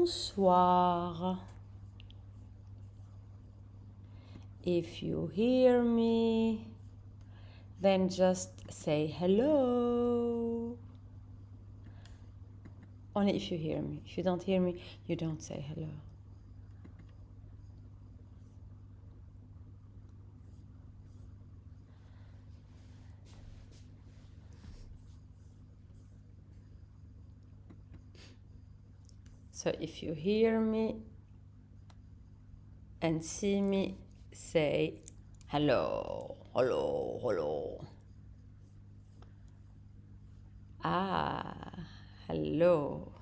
bonsoir. If you hear me, then just say hello. Only if you hear me. If you don't hear me, you don't say hello. So if you hear me and see me, say hello, hello, hello. Hello.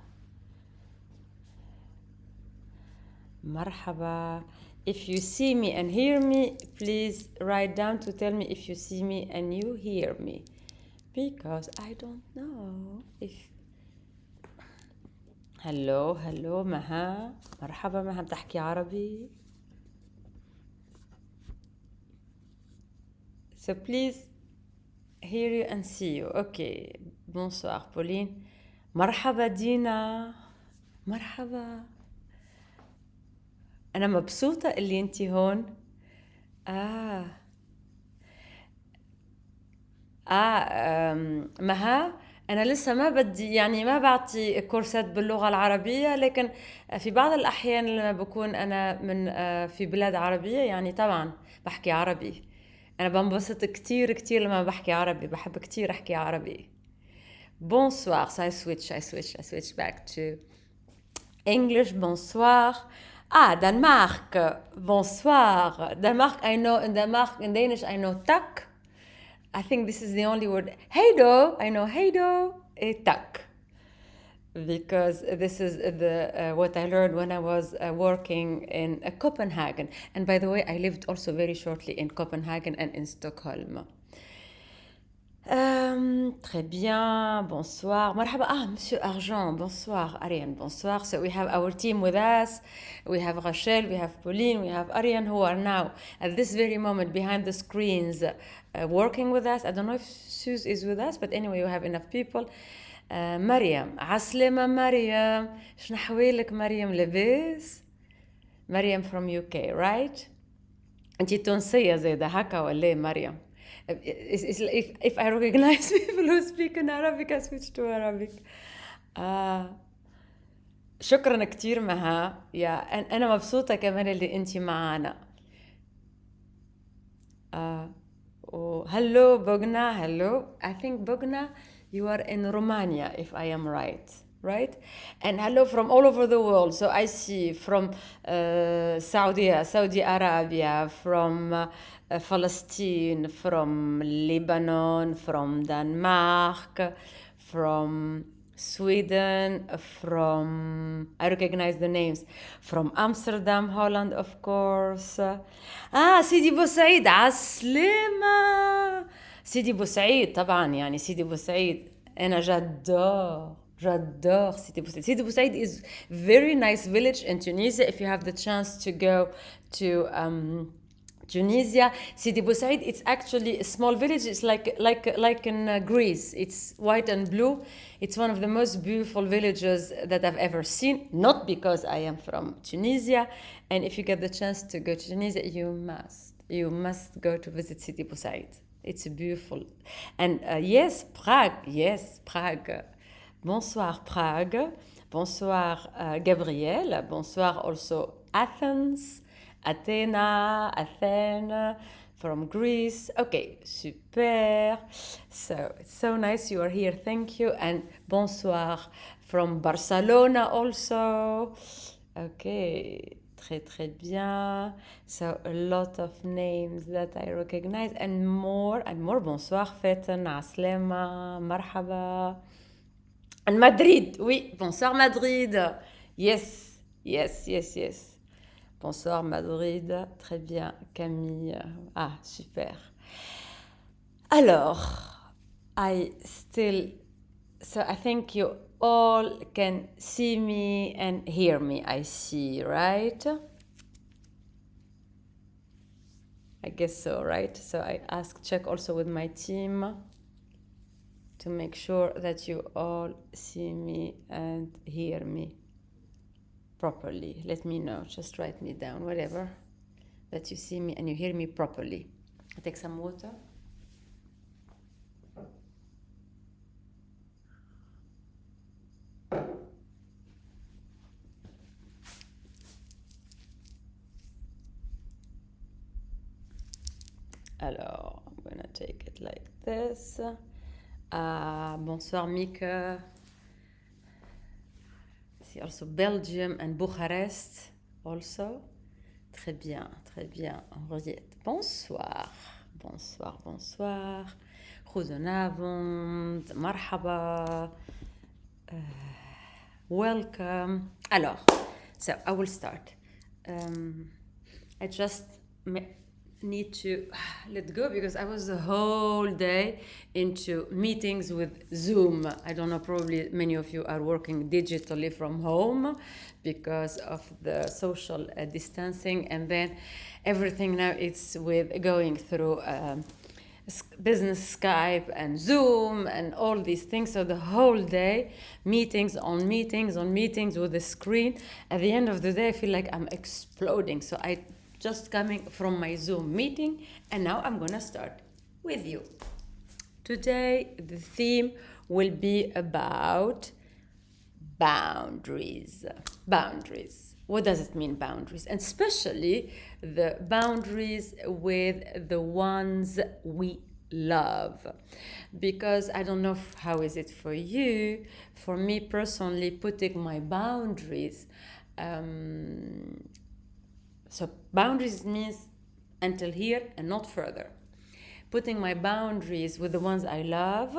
Marhaba. If you see me and hear me, please write down to tell me if you see me and you hear me. Because I don't know if... hello مها. مرحبا مها، بتحكي عربي؟ So please hear you and see you. Okay. Bonsoir Pauline. مرحبا دينا. مرحبا. أنا مبسوطة اللي أنتي هون. مها، أنا لسه ما بدي، يعني ما بعطي كورسات باللغة العربية، لكن في بعض الأحيان لما بكون أنا من في بلاد عربية يعني طبعا بحكي عربي. أنا بنبسط كتير كتير لما بحكي عربي، بحب كتير أحكي عربي. Bonsoir. So I switch back to English. Bonsoir. Denmark. Bonsoir. Denmark, I know in Denmark, in Danish, I know tak. I think this is the only word. Heido, I know heido, tak. Because this is the what I learned when I was working in Copenhagen. And by the way, I lived also very shortly in Copenhagen and in Stockholm. Très bien, bonsoir. Marhaba, Monsieur Argent, bonsoir. Ariane, bonsoir. So we have our team with us. We have Rachel, we have Pauline, we have Ariane, who are now at this very moment behind the screens working with us. I don't know if Suze is with us, but anyway, we have enough people. مريم، عسلامة مريم. شنو حوالك مريم، لاباس؟ مريم from UK, right? انتي تونسية زيادة هكا ولا مريم؟ If I recognize people who speak in Arabic, I switch to Arabic. شكرا كتير مها. أنا مبسوطة كمان اللي أنتي معانا. Hello Bogna, hello. I think Bogna, you are in Romania, if I am right? And hello from all over the world. So I see from Saudi Arabia, from Palestine, from Lebanon, from Denmark, from Sweden, from, I recognize the names, from Amsterdam, Holland, of course. سيدي بوسعيد، عالسلامة. سيدي بوسعيد طبعا، يعني سيدي بوسعيد أنا j'adore سيدي بوسعيد. سيدي بوسعيد is very nice village in Tunisia. If you have the chance to go to Tunisia, Sidi Bou Said, it's actually a small village. It's like in Greece. It's white and blue. It's one of the most beautiful villages that I've ever seen. Not because I am from Tunisia. And if you get the chance to go to Tunisia, you must go to visit Sidi Bou Said. It's beautiful. And yes, Prague. Bonsoir Prague. Bonsoir Gabrielle. Bonsoir also Athens. Athens, from Greece. Okay, super. So it's so nice you are here. Thank you. And bonsoir from Barcelona also. Okay, très bien. So a lot of names that I recognize and more. Bonsoir Feten, Aslema, Marhaba. And Madrid, oui, bonsoir Madrid. Yes. Bonsoir Madrid, très bien Camille. Super. Alors, so I think you all can see me and hear me, I see, right? I guess so, right? So I check also with my team to make sure that you all see me and hear me. properly? Let me know. Just write me down, whatever, that you see me and you hear me properly. I take some water. Alors, I'm gonna take it like this. Bonsoir, Mika. See also Belgium and Bucharest also. Très bien, très bien. Henriette, bonsoir. Bonsoir, bonsoir. Goedenavond, marhaba. Welcome. Alors, so I will start. I just need to let go because I was the whole day into meetings with Zoom. I don't know, probably many of you are working digitally from home because of the social distancing, and then everything now it's with going through business Skype and Zoom and all these things. So the whole day, meetings on meetings on meetings with the screen. At the end of the day, I feel like I'm exploding. So I just coming from my Zoom meeting, and now I'm gonna start with you. Today, the theme will be about boundaries. Boundaries. What does it mean, boundaries? And especially the boundaries with the ones we love. Because I don't know how is it for you. For me personally, putting my boundaries, so boundaries means until here and not further. Putting my boundaries with the ones I love,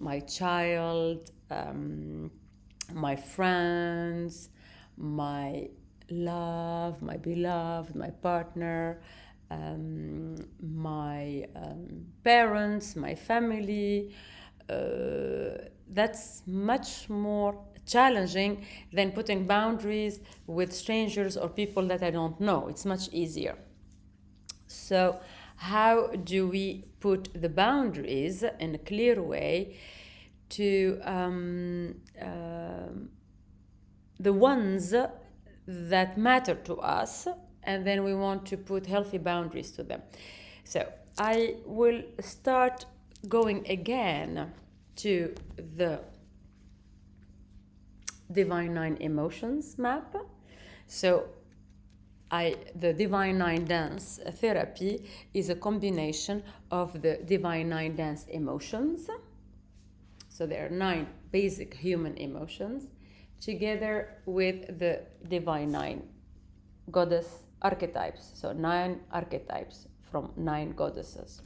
my child, my friends, my love, my beloved, my partner, my parents, my family. That's much more challenging than putting boundaries with strangers or people that I don't know. It's much easier. So how do we put the boundaries in a clear way to the ones that matter to us, and then we want to put healthy boundaries to them? So I will start going again to the Divine Nine Emotions map. So the Divine Nine Dance therapy is a combination of the Divine Nine Dance emotions. So there are 9 basic human emotions together with the Divine Nine goddess archetypes. So 9 archetypes from 9 goddesses.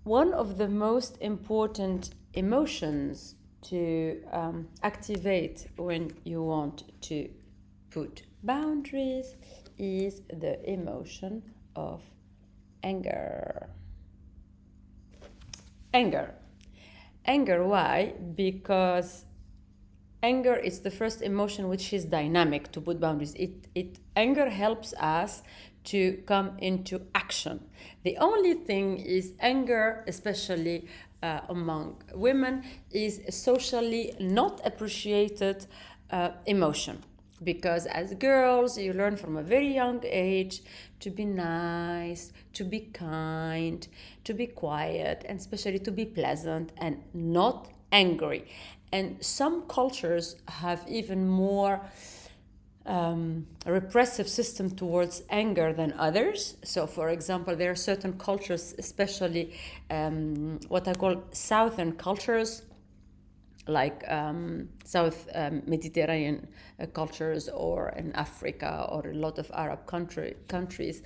One of the most important emotions to activate when you want to put boundaries is the emotion of anger. Anger. Anger, why? Because anger is the first emotion which is dynamic to put boundaries. Anger helps us to come into action. The only thing is anger, especially among women, is socially not appreciated emotion. Because as girls, you learn from a very young age to be nice, to be kind, to be quiet, and especially to be pleasant and not angry. And some cultures have even more repressive system towards anger than others. So, for example, there are certain cultures, especially what I call Southern cultures, like South Mediterranean cultures, or in Africa, or a lot of Arab countries,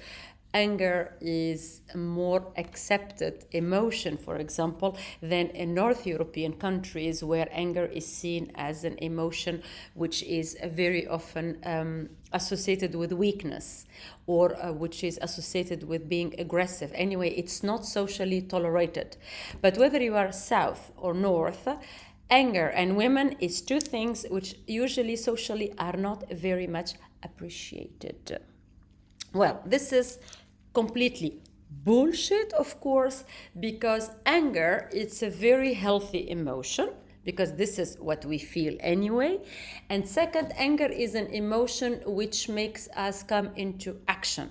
anger is a more accepted emotion, for example, than in North European countries, where anger is seen as an emotion which is very often associated with weakness, or which is associated with being aggressive. Anyway, it's not socially tolerated. But whether you are South or North, anger and women is 2 things which usually socially are not very much appreciated. Well, this is completely bullshit, of course, because anger, it's a very healthy emotion, because this is what we feel anyway. And second, anger is an emotion which makes us come into action.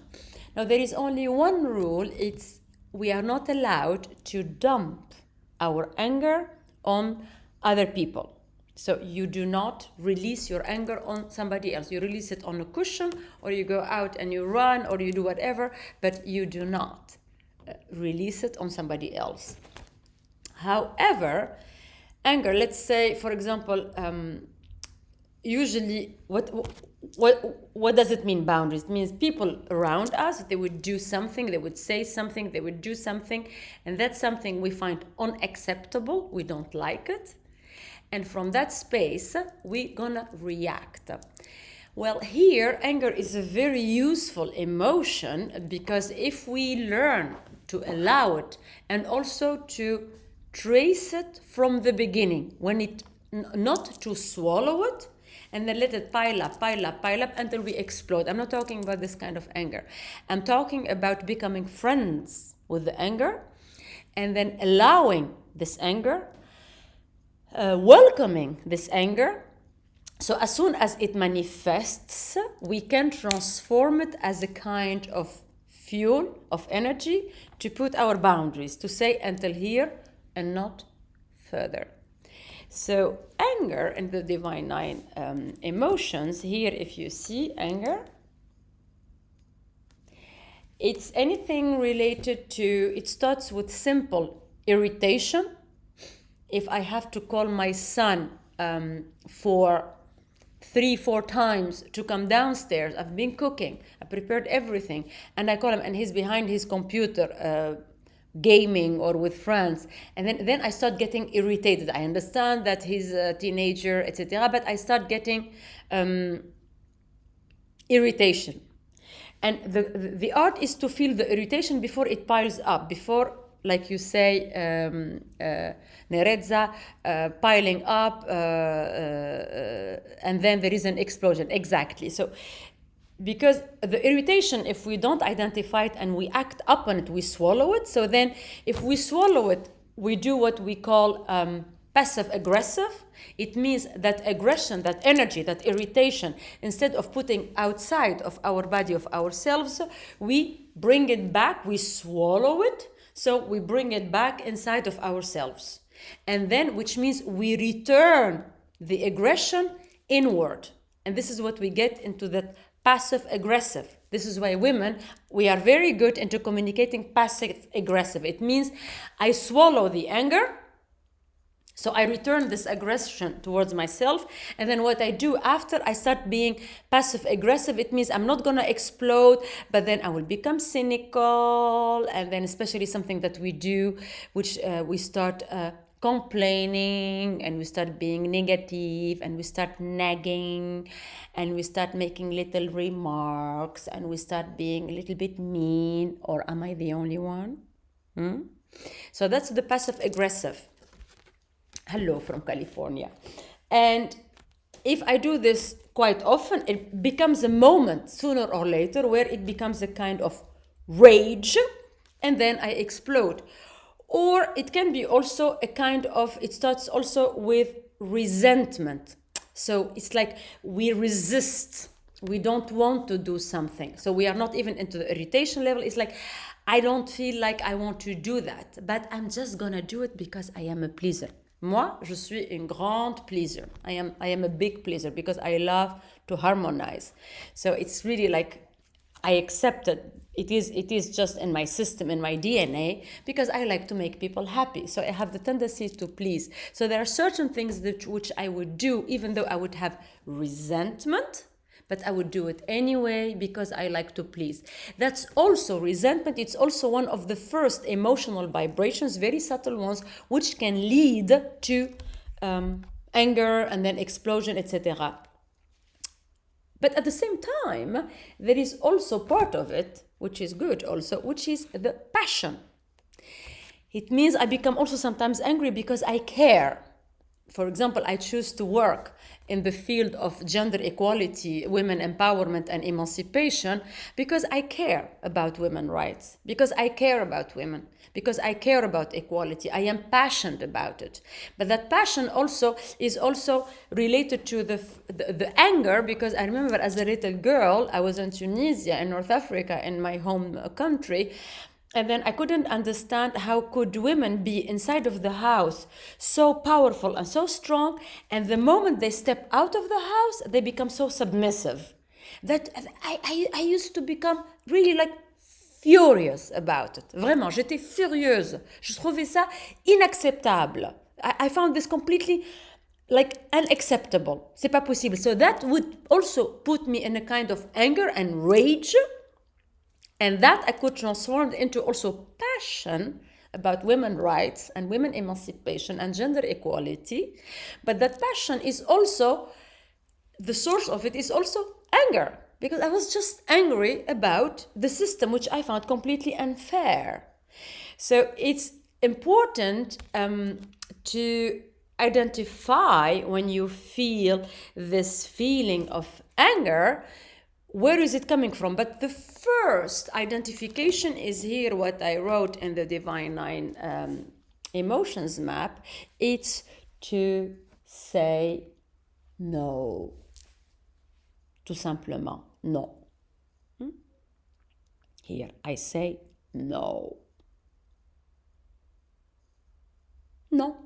Now, there is only one rule. It's we are not allowed to dump our anger on other people. So you do not release your anger on somebody else. You release it on a cushion, or you go out and you run, or you do whatever, but you do not release it on somebody else. However, anger, let's say, for example, usually what does it mean, boundaries? It means people around us, they would do something, they would say something, they would do something, and that's something we find unacceptable, we don't like it. And from that space, we're gonna react. Well, here, anger is a very useful emotion, because if we learn to allow it and also to trace it from the beginning, when it, not to swallow it and then let it pile up until we explode. I'm not talking about this kind of anger. I'm talking about becoming friends with the anger and then allowing this anger, welcoming this anger. So as soon as it manifests, we can transform it as a kind of fuel, of energy, to put our boundaries, to say until here and not further. So anger and the Divine Nine emotions, here if you see anger, it's anything related to, it starts with simple irritation. If I have to call my son for 3-4 times to come downstairs, I've been cooking, I prepared everything, and I call him and he's behind his computer gaming or with friends, and then I start getting irritated. I understand that he's a teenager, etc., but I start getting irritation. And the art is to feel the irritation before it piles up, before, like you say, Nereza, piling up, and then there is an explosion. Exactly. So, because the irritation, if we don't identify it and we act upon it, we swallow it. So then, if we swallow it, we do what we call passive-aggressive. It means that aggression, that energy, that irritation, instead of putting outside of our body, of ourselves, we bring it back, we swallow it. So we bring it back inside of ourselves. And then, which means we return the aggression inward. And this is what we get into that passive-aggressive. This is why women, we are very good into communicating passive-aggressive. It means I swallow the anger, so I return this aggression towards myself, and then what I do after, I start being passive-aggressive. It means I'm not gonna explode, but then I will become cynical, and then especially something that we do, which we start complaining, and we start being negative, and we start nagging, and we start making little remarks, and we start being a little bit mean. Or am I the only one? So that's the passive-aggressive. Hello from California. And if I do this quite often, it becomes a moment sooner or later where it becomes a kind of rage, and then I explode. Or it can be also a kind of, it starts also with resentment. So it's like we resist, we don't want to do something. So we are not even into the irritation level. It's like, I don't feel like I want to do that, but I'm just gonna do it because I am a pleaser. Moi, je suis une grande pleaser. I am a big pleaser because I love to harmonize. So it's really like I accept it. It is just in my system, in my DNA, because I like to make people happy. So I have the tendency to please. So there are certain things which I would do even though I would have resentment, but I would do it anyway because I like to please. That's also resentment. It's also one of the first emotional vibrations, very subtle ones, which can lead to anger and then explosion, etc. But at the same time, there is also part of it, which is good also, which is the passion. It means I become also sometimes angry because I care. for example, I choose to work in the field of gender equality, women empowerment, and emancipation because I care about women's rights, because I care about women, because I care about equality. I am passionate about it. But that passion also is also related to the anger, because I remember as a little girl, I was in Tunisia, in North Africa, in my home country. And then I couldn't understand how could women be inside of the house so powerful and so strong, and the moment they step out of the house, they become so submissive. That I used to become really like furious about it. Vraiment, j'étais furieuse. Je trouvais ça inacceptable. I found this completely like unacceptable. C'est pas possible. So that would also put me in a kind of anger and rage. And that I could transform into also passion about women's rights and women emancipation and gender equality. But that passion is also, the source of it is also anger, because I was just angry about the system, which I found completely unfair. So it's important to identify when you feel this feeling of anger, where is it coming from? But the first identification is here, what I wrote in the Divine Nine emotions map. It's to say no. Tout simplement, non. Here, I say no. No.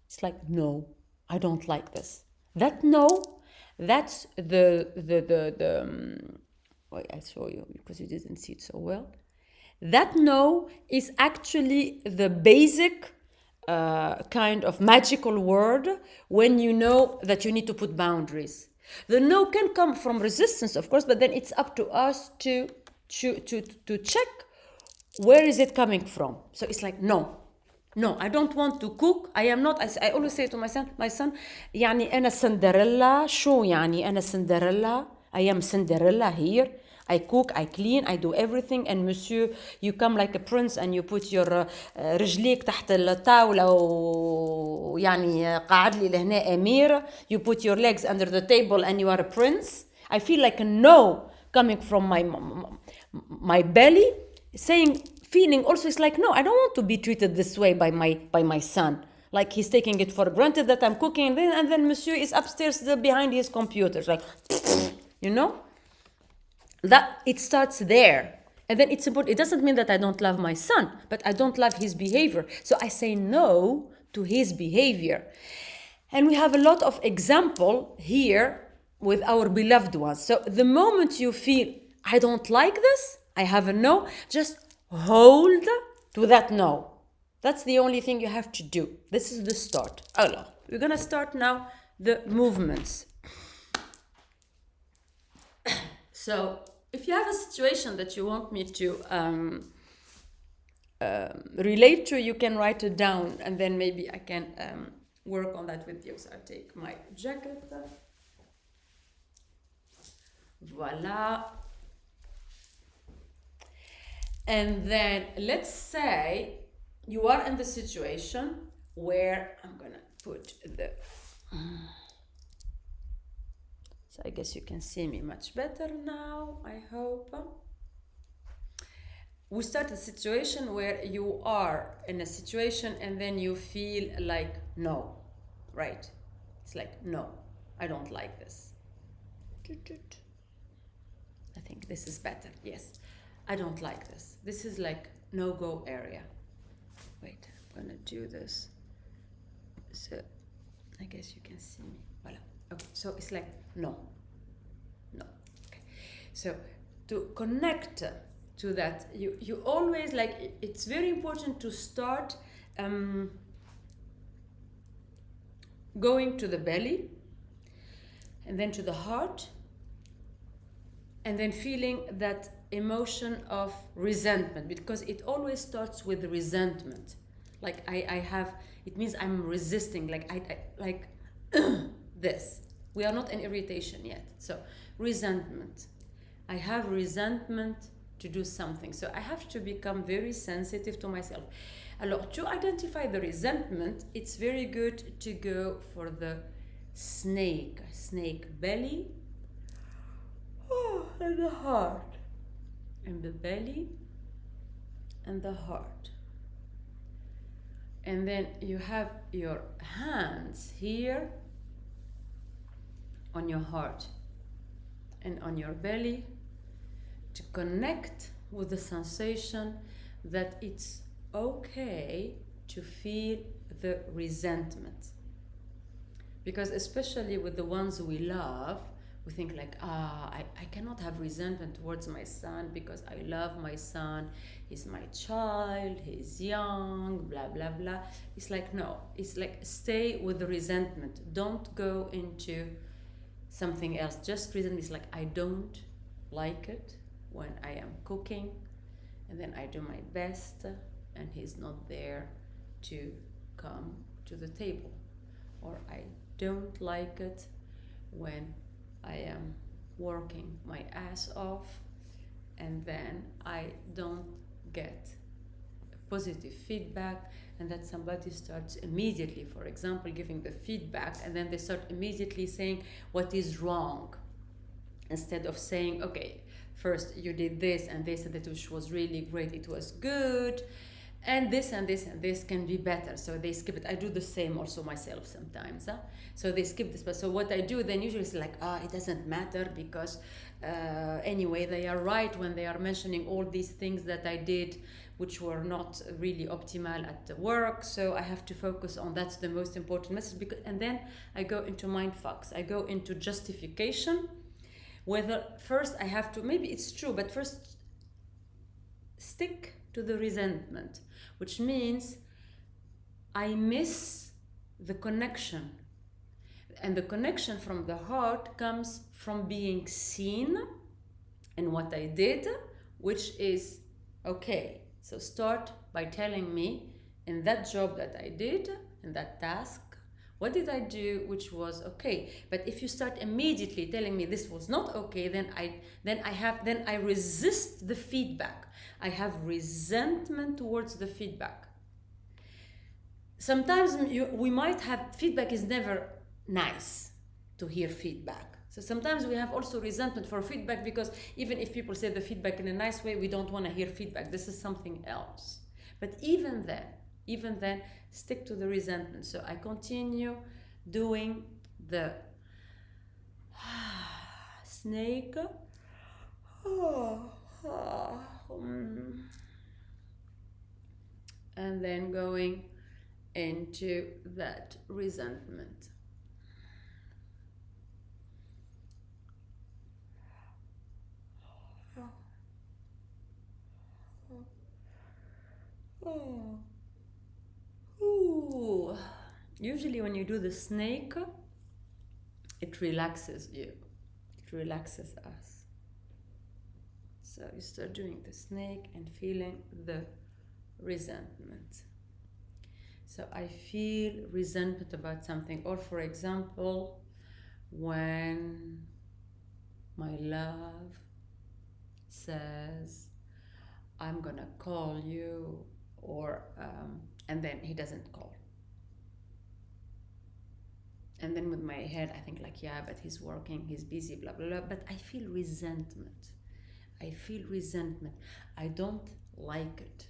It's like, no, I don't like this. That no, that's wait, I show you because you didn't see it so well. That no is actually the basic kind of magical word when you know that you need to put boundaries. The no can come from resistance, of course, but then it's up to us to check where is it coming from. So it's like, no, I don't want to cook. I am not, I always say to my son, يعني أنا Cinderella. شو يعني أنا Cinderella? I am Cinderella here. I cook, I clean, I do everything, and monsieur, you come like a prince and you put your رجليك تحت الطاولة ويعني قاعد لي لهنا أمير. You put your legs under the table and you are a prince. I feel like a no coming from my belly, feeling also is like, no, I don't want to be treated this way by my son. Like he's taking it for granted that I'm cooking, and then monsieur is upstairs behind his computer, like, you know? That it starts there. And then it's important. It doesn't mean that I don't love my son, but I don't love his behavior. So I say no to his behavior. And we have a lot of example here with our beloved ones. So the moment you feel, I don't like this, I have a no, just hold to that no. That's the only thing you have to do. This is the start. Alors, we're going to start now the movements. So, if you have a situation that you want me to relate to, you can write it down, and then maybe I can work on that with you. So I take my jacket. Voila. And then let's say you are in the situation where I'm gonna put the... So I guess you can see me much better now, I hope. We start a situation where you are in a situation and then you feel like, no, right? It's like, no, I don't like this. I think this is better, yes. I don't like this. This is like no-go area. Wait, I'm gonna do this. So I guess you can see me. Voila. Okay, so it's like no. Okay. So to connect to that, you always like, it's very important to start going to the belly and then to the heart, and then feeling that emotion of resentment, because it always starts with resentment. Like I have, it means I'm resisting, like I like this. We are not in irritation yet. So resentment. I have resentment to do something. So I have to become very sensitive to myself. Alors, to identify the resentment, it's very good to go for the snake belly, and the heart, and the belly, and the heart. And then you have your hands here on your heart and on your belly to connect with the sensation that it's okay to feel the resentment. Because especially with the ones we love, we think like, I cannot have resentment towards my son because I love my son, he's my child, he's young, blah, blah, blah. It's like, no, it's like stay with the resentment. Don't go into something else. Just resentment is like, I don't like it when I am cooking and then I do my best and he's not there to come to the table. Or I don't like it when I am working my ass off and then I don't get positive feedback, and that somebody starts immediately, for example, giving the feedback, and then they start immediately saying what is wrong, instead of saying, okay, first you did this and this and that, which was really great, it was good, and this and this and this can be better. So they skip it. I do the same also myself sometimes. So they skip this. But so what I do then usually is like, it doesn't matter because anyway, they are right when they are mentioning all these things that I did which were not really optimal at the work. So I have to focus on that's the most important message. And then I go into mind fucks. I go into justification. Whether first I have to, maybe it's true, but first stick to the resentment, which means I miss the connection. And the connection from the heart comes from being seen in what I did, which is okay. So start by telling me in that job that I did, in that task, what did I do which was okay? But if you start immediately telling me this was not okay, then I resist the feedback. I have resentment towards the feedback. Sometimes we might have feedback is never nice to hear feedback. So sometimes we have also resentment for feedback because even if people say the feedback in a nice way, we don't want to hear feedback. This is something else. But even then, stick to the resentment. So I continue doing the snake. And then going into that resentment. Ooh. Usually when you do the snake, it relaxes you. It relaxes us. So you start doing the snake and feeling the resentment. So I feel resentment about something. Or for example, when my love says, I'm gonna call you, or and then he doesn't call. And then with my head, I think like, yeah, but he's working, he's busy, blah, blah, blah. But I feel resentment. I don't like it.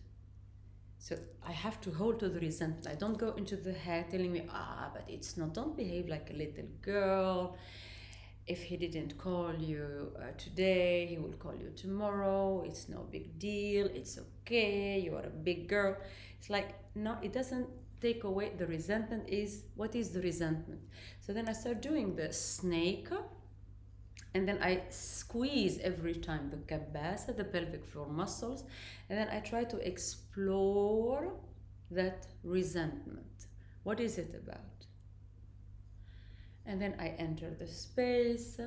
So I have to hold to the resentment. I don't go into the head telling me, but it's not, don't behave like a little girl. If he didn't call you today, he will call you tomorrow. It's no big deal. It's okay. You are a big girl. It's like, no, it doesn't take away the resentment. What is the resentment? So then I start doing the snake, and then I squeeze every time the kabasa, the pelvic floor muscles, and then I try to explore that resentment. What is it about? And then I enter the space,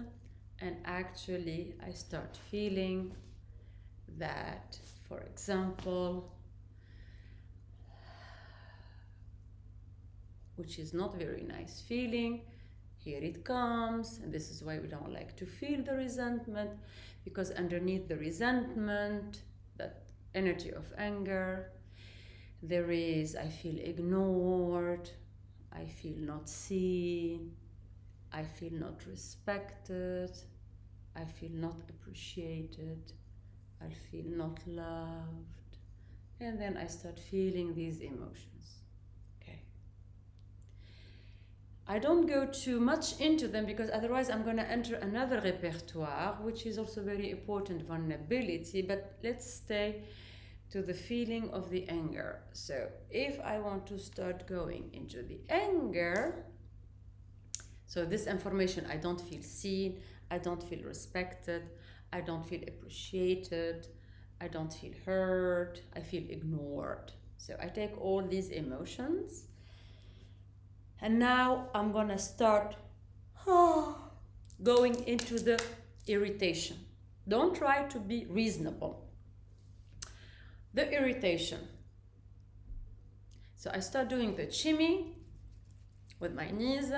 and actually I start feeling that, for example, which is not very nice feeling, here it comes, and this is why we don't like to feel the resentment, because underneath the resentment, that energy of anger, There is, I feel ignored, I feel not seen, I feel not respected, I feel not appreciated, I feel not loved. And then I start feeling these emotions. Okay. I don't go too much into them because otherwise I'm going to enter another repertoire, which is also very important, vulnerability, but let's stay to the feeling of the anger. So if I want to start going into the anger, so this information, I don't feel seen, I don't feel respected, I don't feel appreciated, I don't feel heard, I feel ignored. So I take all these emotions, and now I'm gonna start going into the irritation. Don't try to be reasonable. The irritation. So I start doing the shimmy with my knees,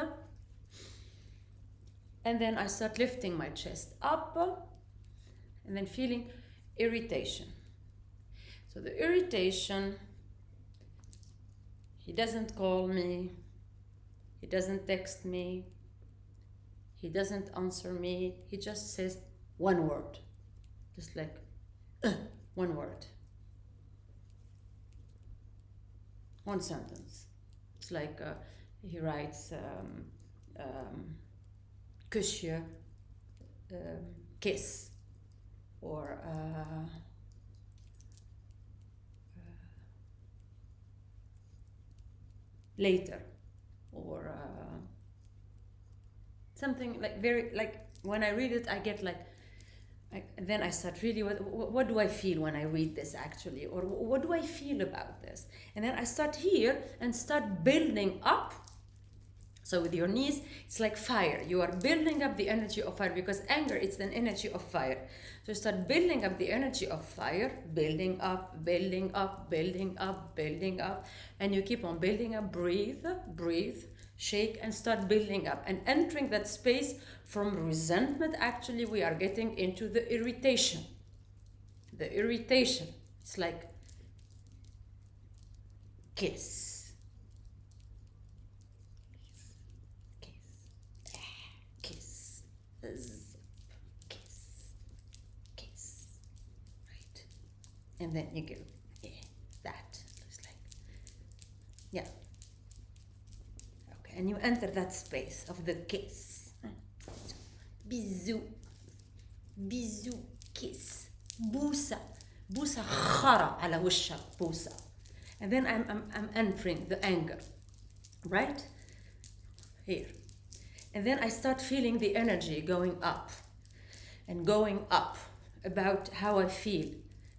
and then I start lifting my chest up, and then feeling irritation. So the irritation, he doesn't call me, he doesn't text me, he doesn't answer me, he just says one word, just like one word. One sentence. It's like he writes kus je, kiss, or later, or something like very, like when I read it I get like then I start really, what do I feel when I read this actually, or what do I feel about this? And then I start here and start building up. So with your knees, it's like fire. You are building up the energy of fire, because anger, it's an energy of fire. So start building up the energy of fire, building up, building up, building up, building up. And you keep on building up, breathe, breathe, shake, and start building up. And entering that space from resentment, actually, we are getting into the irritation. The irritation, it's like kiss. Kiss, right? And then you go, that looks like, yeah. Okay, and you enter that space of the kiss. Bisou, bisou, kiss, بوسة, بوسة خرا على وشك, بوسة. And then I'm entering the anger, right? Here. And then I start feeling the energy going up and going up about how I feel.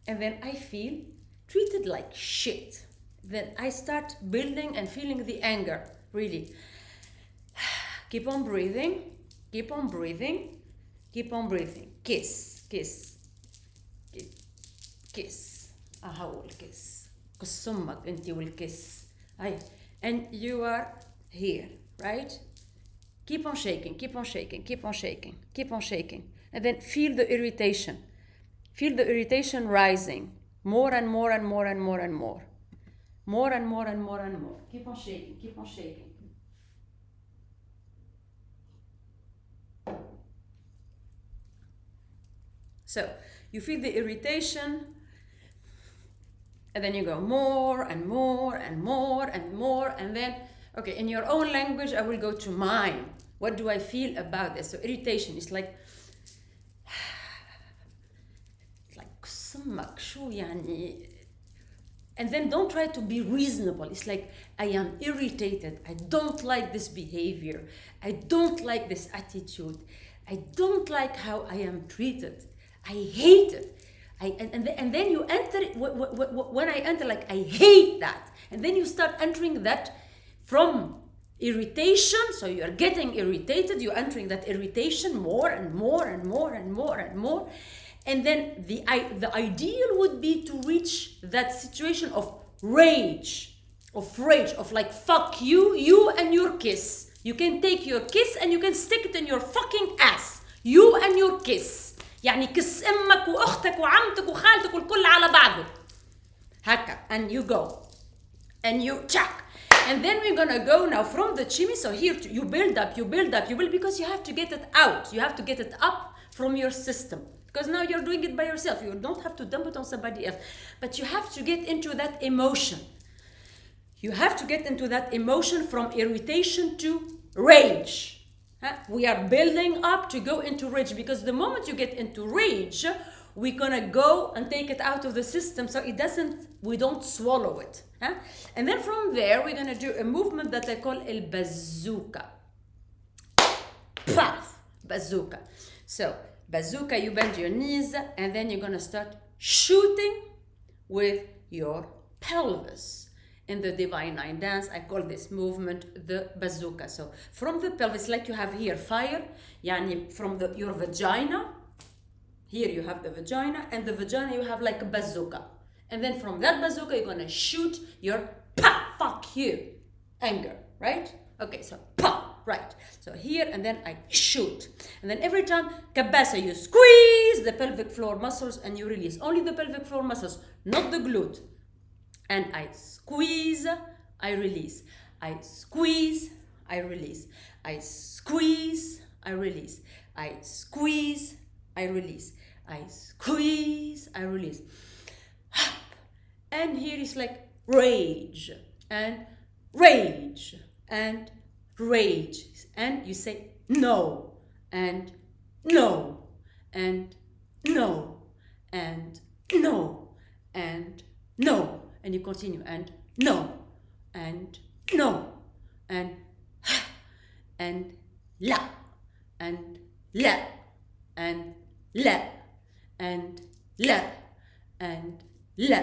And then I feel treated like shit. Then I start building and feeling the anger, really. Keep on breathing, keep on breathing, keep on breathing. Kiss, kiss, kiss, kiss. أهو الكيس. قص أمك أنتي والكيس. And you are here, right? Keep on shaking, keep on shaking, keep on shaking, keep on shaking. And then feel the irritation. Feel the irritation rising. More and more and more and more and more. More and more and more and more. Keep on shaking, keep on shaking. So, you feel the irritation, and then you go more and more and more and more, and then, okay, in your own language, I will go to mine. What do I feel about this? So irritation is like سمك شو يعني. And then don't try to be reasonable. It's like, I am irritated. I don't like this behavior. I don't like this attitude. I don't like how I am treated. I hate it. And then you enter it, when I enter, like, I hate that. And then you start entering that from irritation. So you are getting irritated. You're entering that irritation more and more and more and more and more. And then the ideal would be to reach that situation of rage, of like, fuck you, you and your kiss. You can take your kiss and you can stick it in your fucking ass. You and your kiss. يعني كس امك واختك وعمتك وخالتك والكل على بعضه. هكا. And you go. and you chuck. And then we're gonna go now from the chimney. So here you build up, because you have to get it out. You have to get it up from your system. Because now you're doing it by yourself. You don't have to dump it on somebody else. But you have to get into that emotion. You have to get into that emotion from irritation to rage. We are building up to go into rage, because the moment you get into rage, we're gonna go and take it out of the system so we don't swallow it. And then from there, we're gonna do a movement that I call el bazooka. Paf! Bazooka. So, bazooka, you bend your knees, and then you're gonna start shooting with your pelvis. In the Divine Nine Dance, I call this movement the bazooka. So, from the pelvis, like you have here fire, yani from your vagina, here you have the vagina, and the vagina you have like a bazooka. And then from that bazooka, you're gonna shoot your fuck you, anger, right? Okay, so right. So here, and then I shoot. And then every time, kabasa, you squeeze the pelvic floor muscles and you release. Only the pelvic floor muscles, not the glute. And I squeeze, I release. I squeeze, I release. I squeeze, I release. I squeeze, I release. I squeeze, I release. And here is like rage and rage and rage. And you say no and no and no and no and no. And you continue and no and no and la and la and la and la and la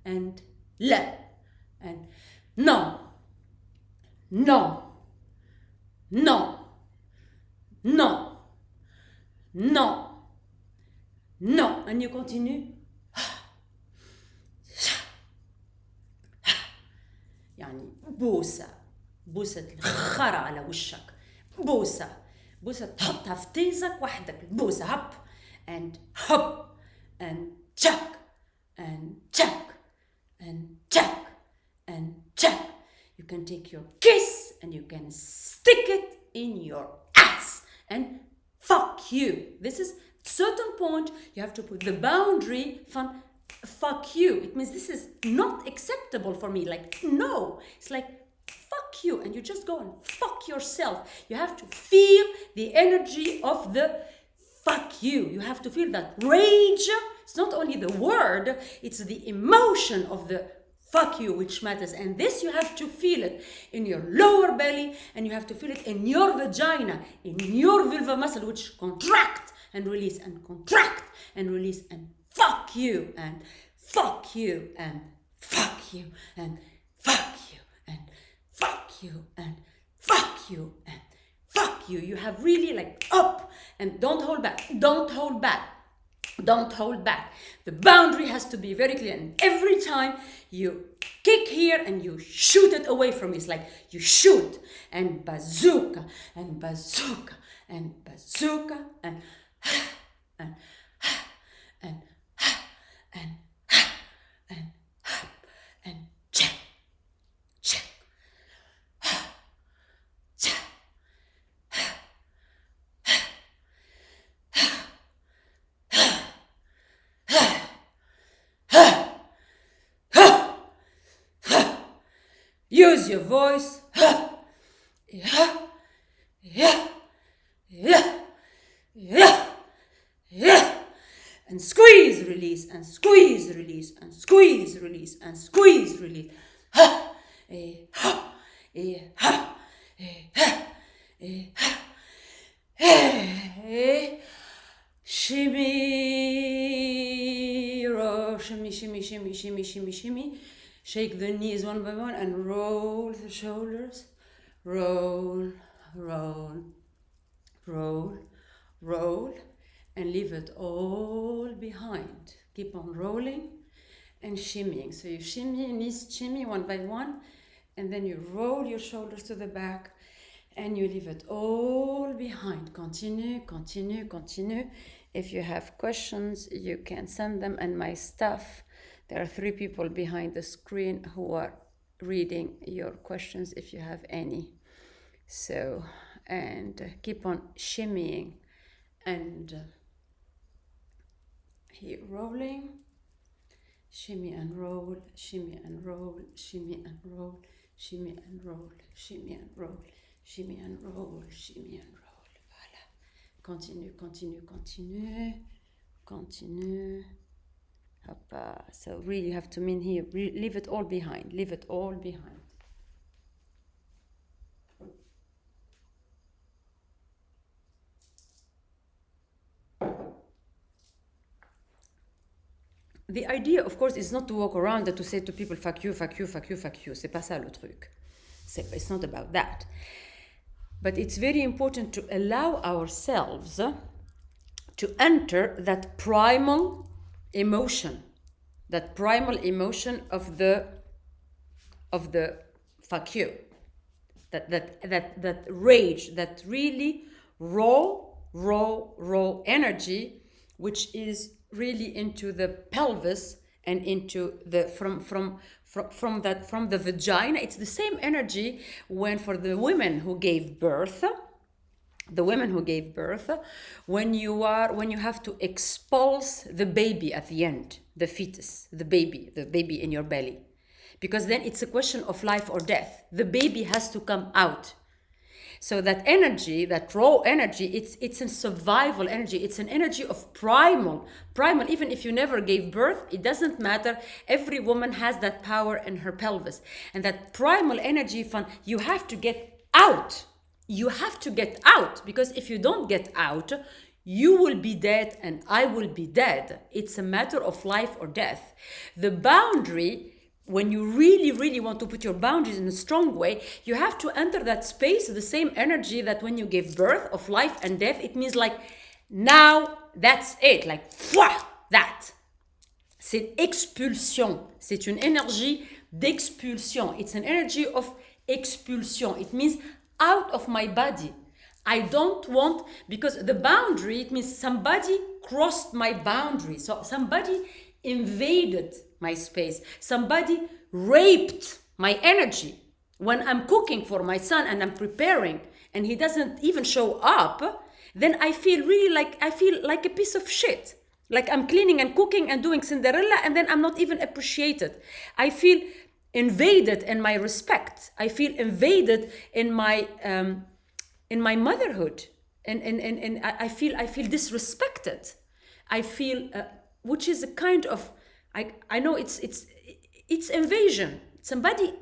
and la and no no no no no no. And you continue. يعني بوسة الخرا على وشك، بوسة تحطها في تيزك وحدك، البوسة هب and hop and chuck and chuck and chuck and chuck. You can take your kiss and you can stick it in your ass and fuck you. This is certain point you have to put the boundary from fuck you. It means this is not acceptable for me. Like, no, it's like fuck you, and you just go and fuck yourself. You have to feel the energy of the fuck you. You have to feel that rage. It's not only the word, it's the emotion of the fuck you which matters. And this you have to feel it in your lower belly, and you have to feel it in your vagina, in your vulva muscle, which contract and release and contract and release and fuck you and fuck you and fuck you and fuck you and fuck you and fuck you and fuck you. You have really like up, and don't hold back. Don't hold back. Don't hold back. The boundary has to be very clear. And every time you kick here and you shoot it away from you, it's like you shoot and bazooka and bazooka and bazooka and and and and and check check check. Use your voice. Yeah, yeah, yeah, yeah, yeah. And squeeze, release, and squeeze, release, and squeeze, release, and squeeze, release. Ha, ha, ha, shimmy, shimmy, shimmy, shimmy, shimmy, shimmy, shimmy. Shake the knees one by one and roll the shoulders. Roll, roll, roll, roll, and leave it all behind. Keep on rolling and shimmying. So you shimmy, knees shimmy one by one, and then you roll your shoulders to the back and you leave it all behind. Continue, continue, continue. If you have questions, you can send them, and my staff, there are 3 people behind the screen who are reading your questions if you have any. So, and keep on shimmying and here rolling. Shimmy and roll, shimmy and roll, shimmy and roll, shimmy and roll, shimmy and roll, shimmy and roll, shimmy and roll. Voilà. Continue, continue, continue, continue. Hoppa. So really have to mean here, leave it all behind, leave it all behind. The idea, of course, is not to walk around and to say to people, fuck you, fuck you, fuck you, fuck you. C'est pas ça le truc. It's not about that. But it's very important to allow ourselves to enter that primal emotion of the fuck you, that rage, that really raw energy, which is really into the pelvis and into the from the vagina. It's the same energy when for the women who gave birth, when you have to expulse the baby at the end, the fetus, the baby in your belly, because then it's a question of life or death. The baby has to come out. So that energy, that raw energy, it's a survival energy. It's an energy of primal. Even if you never gave birth, it doesn't matter. Every woman has that power in her pelvis. And that primal energy, you have to get out. You have to get out, because if you don't get out, you will be dead and I will be dead. It's a matter of life or death. The boundary, when you really want to put your boundaries in a strong way, you have to enter that space, the same energy that when you gave birth of life and death. It means like, now that's it, like, that. C'est expulsion. C'est une énergie d'expulsion. It's an energy of expulsion. It means out of my body. I don't want, because the boundary, it means somebody crossed my boundary. So somebody invaded my space. Somebody raped my energy. When I'm cooking for my son and I'm preparing and he doesn't even show up, then I feel like a piece of shit. Like I'm cleaning and cooking and doing Cinderella and then I'm not even appreciated. I feel invaded in my respect. I feel invaded in my motherhood. And I feel disrespected. I feel, which is a kind of, I know it's invasion. Somebody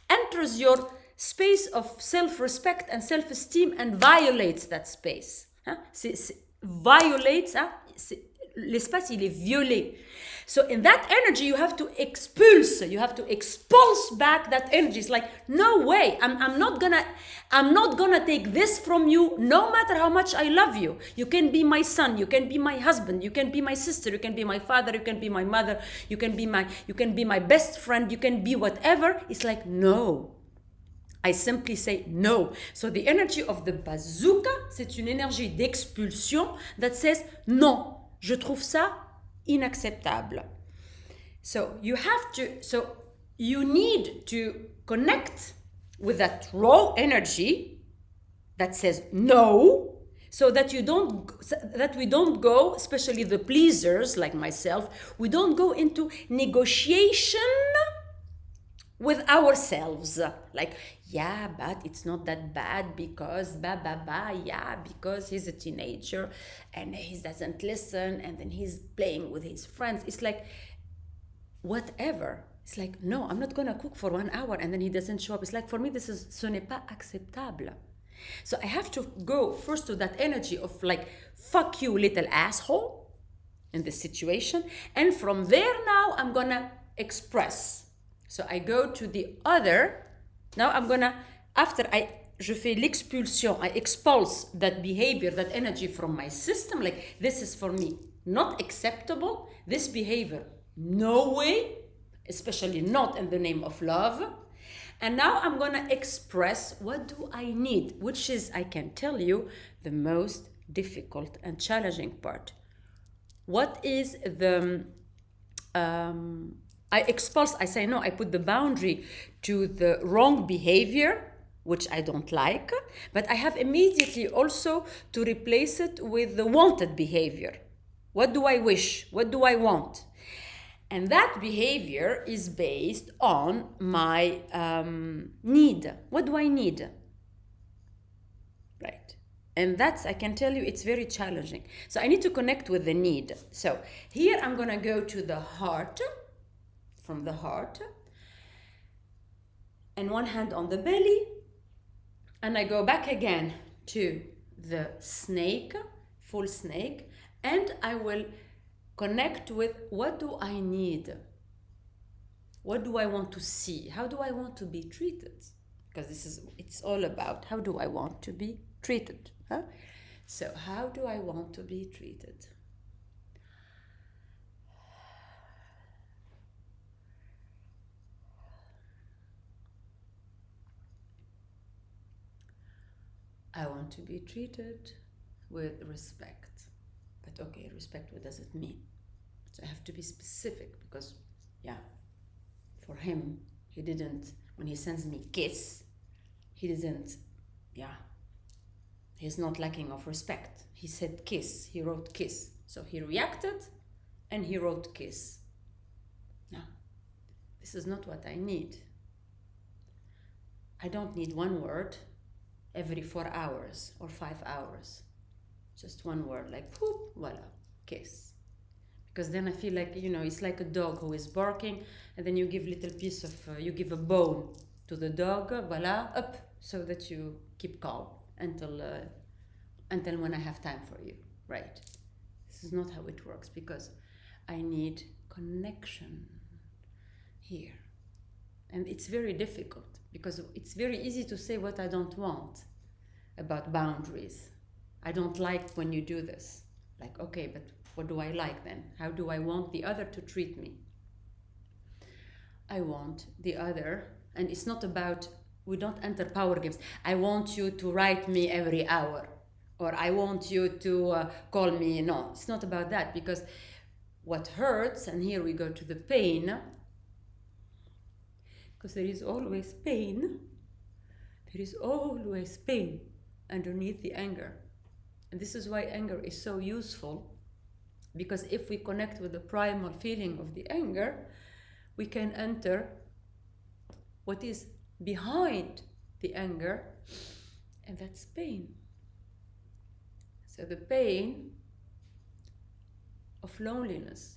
enters your space of self-respect and self-esteem and violates that space. Violates, l'espace il est violé. So in that energy, you have to expulse back that energy. It's like, no way, I'm not gonna take this from you, no matter how much I love you. You can be my son, you can be my husband, you can be my sister, you can be my father, you can be my mother, you can be my best friend, you can be whatever. It's like, no. I simply say no. So the energy of the bazooka, c'est une énergie d'expulsion that says, non, je trouve ça inacceptable. So you need to connect with that raw energy that says no, so that we don't go, especially the pleasers like myself, we don't go into negotiation with ourselves. Like, yeah, but it's not that bad because because he's a teenager and he doesn't listen and then he's playing with his friends. It's like, whatever. It's like, no, I'm not gonna cook for 1 hour and then he doesn't show up. It's like, for me, ce n'est pas acceptable. So I have to go first to that energy of like, fuck you, little asshole, in this situation. And from there now, I'm gonna express. So I go to the other. Now I'm gonna, je fais l'expulsion, I expulse that behavior, that energy from my system. Like, this is for me not acceptable. This behavior, no way, especially not in the name of love. And now I'm gonna express, what do I need? Which is, I can tell you, the most difficult and challenging part. What is the I expulse, I say no, I put the boundary to the wrong behavior, which I don't like, but I have immediately also to replace it with the wanted behavior. What do I wish? What do I want? And that behavior is based on my need. What do I need? Right. And that's, I can tell you, it's very challenging. So I need to connect with the need. So here I'm going to go to the heart, from the heart, and one hand on the belly, and I go back again to the snake, full snake, and I will connect with what do I need? What do I want to see? How do I want to be treated? Because it's all about how do I want to be treated? Huh? So how do I want to be treated? I want to be treated with respect. But okay, respect, what does it mean? So I have to be specific because, yeah, for him, he didn't, when he sends me kiss, he didn't, yeah, he's not lacking of respect. He said kiss, he wrote kiss. So he reacted and he wrote kiss. No, this is not what I need. I don't need one word every 4 hours or 5 hours. Just one word, like whoop, voila, kiss. Because then I feel like, it's like a dog who is barking, and then you give little piece of, you give a bone to the dog, voila, up, so that you keep calm until when I have time for you, right? This is not how it works, because I need connection here. And it's very difficult, because it's very easy to say what I don't want about boundaries. I don't like when you do this. Like, okay, but what do I like then? How do I want the other to treat me? I want the other, and it's not about, we don't enter power games. I want you to write me every hour, or I want you to call me. No, it's not about that, because what hurts, and here we go to the pain, because there is always pain. There is always pain underneath the anger. And this is why anger is so useful, because if we connect with the primal feeling of the anger, we can enter what is behind the anger, and that's pain. So the pain of loneliness,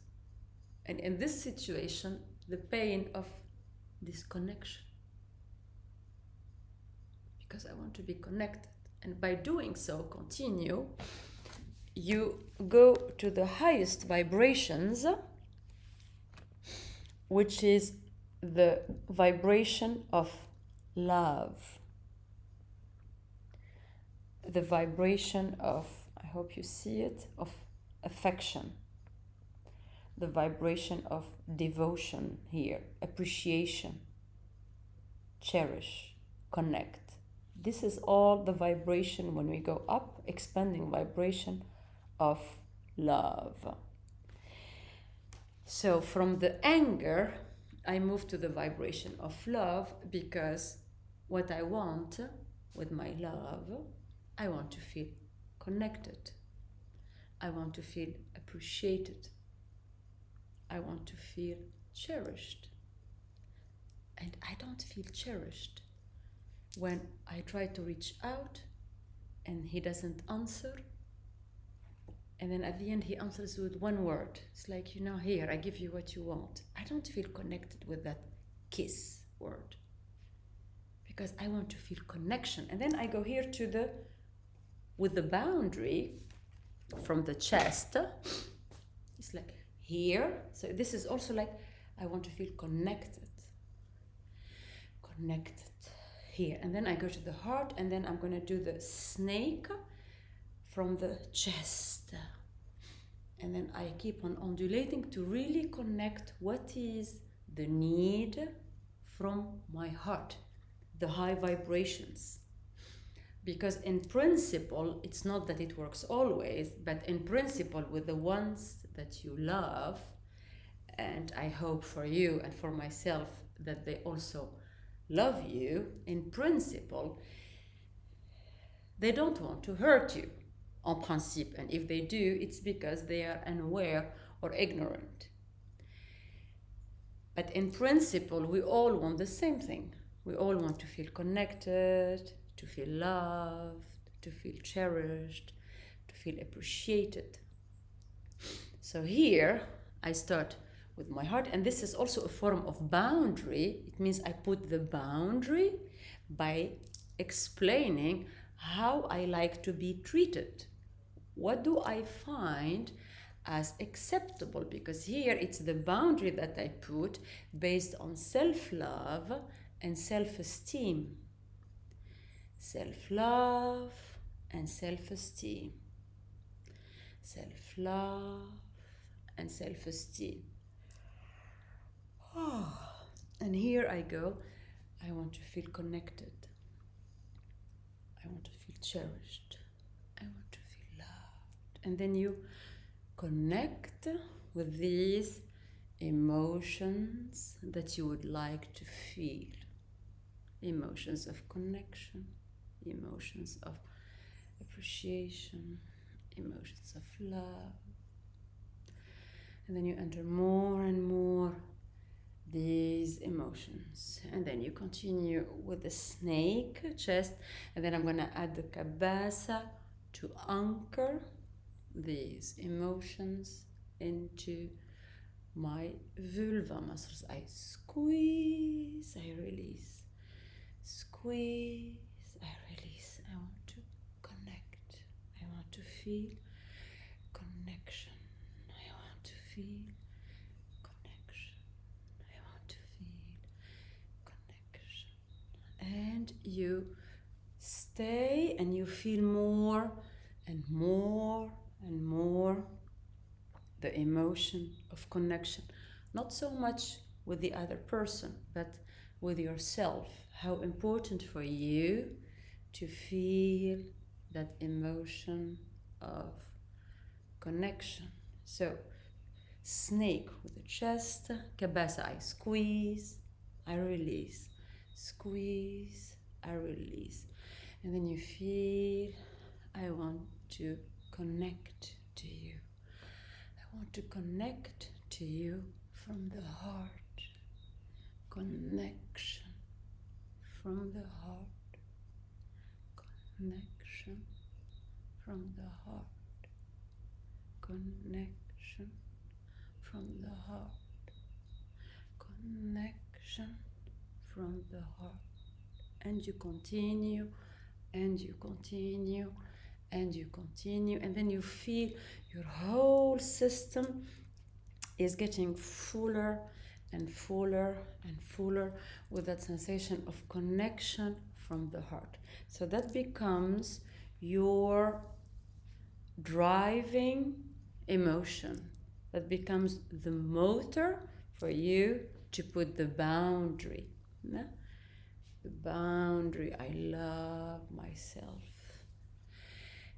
and in this situation, the pain of disconnection, because I want to be connected. And by doing so, continue, you go to the highest vibrations, which is the vibration of love. The vibration of, I hope you see it, of affection. The vibration of devotion here, appreciation, cherish, connect. This is all the vibration when we go up, expanding vibration of love. So from the anger, I move to the vibration of love, because what I want with my love, I want to feel connected. I want to feel appreciated. I want to feel cherished. And I don't feel cherished when I try to reach out and he doesn't answer, and then at the end he answers with one word. It's like, here, I give you what you want. I don't feel connected with that kiss word, because I want to feel connection. And then I go here to with the boundary from the chest. It's like here. So this is also like, I want to feel connected here. And then I go to the heart, and then I'm going to do the snake from the chest. And then I keep on undulating to really connect what is the need from my heart, the high vibrations. Because in principle, it's not that it works always, but in principle, with the ones that you love, and I hope for you and for myself that they also love you in principle, they don't want to hurt you, en principe. And if they do, it's because they are unaware or ignorant. But in principle, we all want the same thing. We all want to feel connected, to feel loved, to feel cherished, to feel appreciated. So here I start with my heart, and this is also a form of boundary. It means I put the boundary by explaining how I like to be treated. What do I find as acceptable? Because here it's the boundary that I put based on self-love and self-esteem. Self-love and self-esteem. Self-love and self-esteem. Oh, and here I go. I want to feel connected. I want to feel cherished. I want to feel loved. And then you connect with these emotions that you would like to feel. Emotions of connection, emotions of appreciation, emotions of love. And then you enter more and more these emotions. And then you continue with the snake chest. And then I'm going to add the kabasa to anchor these emotions into my vulva muscles. I squeeze, I release. Squeeze, I release. I want to connect. I want to feel connection. I want to feel connection. I want to feel connection. And you stay and you feel more and more and more the emotion of connection. Not so much with the other person, but with yourself. How important for you to feel that emotion of connection. So, snake with the chest, kabasa, I squeeze, I release, squeeze, I release. And then you feel, I want to connect to you. I want to connect to you from the heart. Connection from the heart. Connection from the heart. Connection from the heart. Connection from the heart. And you continue, and you continue, and you continue, and then you feel your whole system is getting fuller and fuller and fuller with that sensation of connection from the heart. So that becomes your driving emotion. That becomes the motor for you to put the boundary. No? The boundary, I love myself.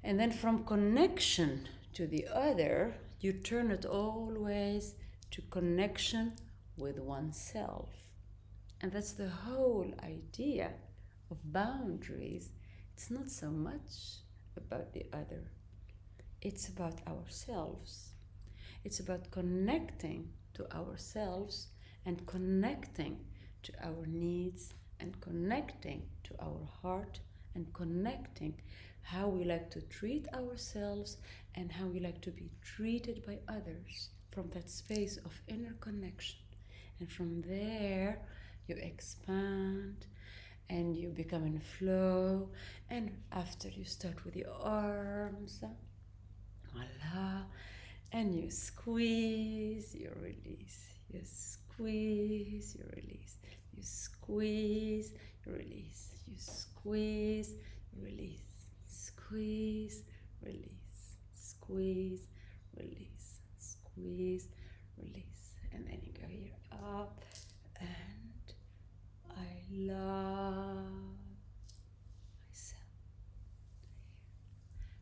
And then from connection to the other, you turn it always to connection with oneself. And that's the whole idea of boundaries. It's not so much about the other. It's about ourselves. It's about connecting to ourselves and connecting to our needs and connecting to our heart and connecting how we like to treat ourselves and how we like to be treated by others from that space of inner connection. And from there, you expand and you become in flow. And after you start with your arms, voila, and you squeeze, you release. You squeeze, you release. You squeeze, you release. You squeeze, you release. Squeeze, release. Squeeze, release. Squeeze, release. And then you go here up, and I love myself.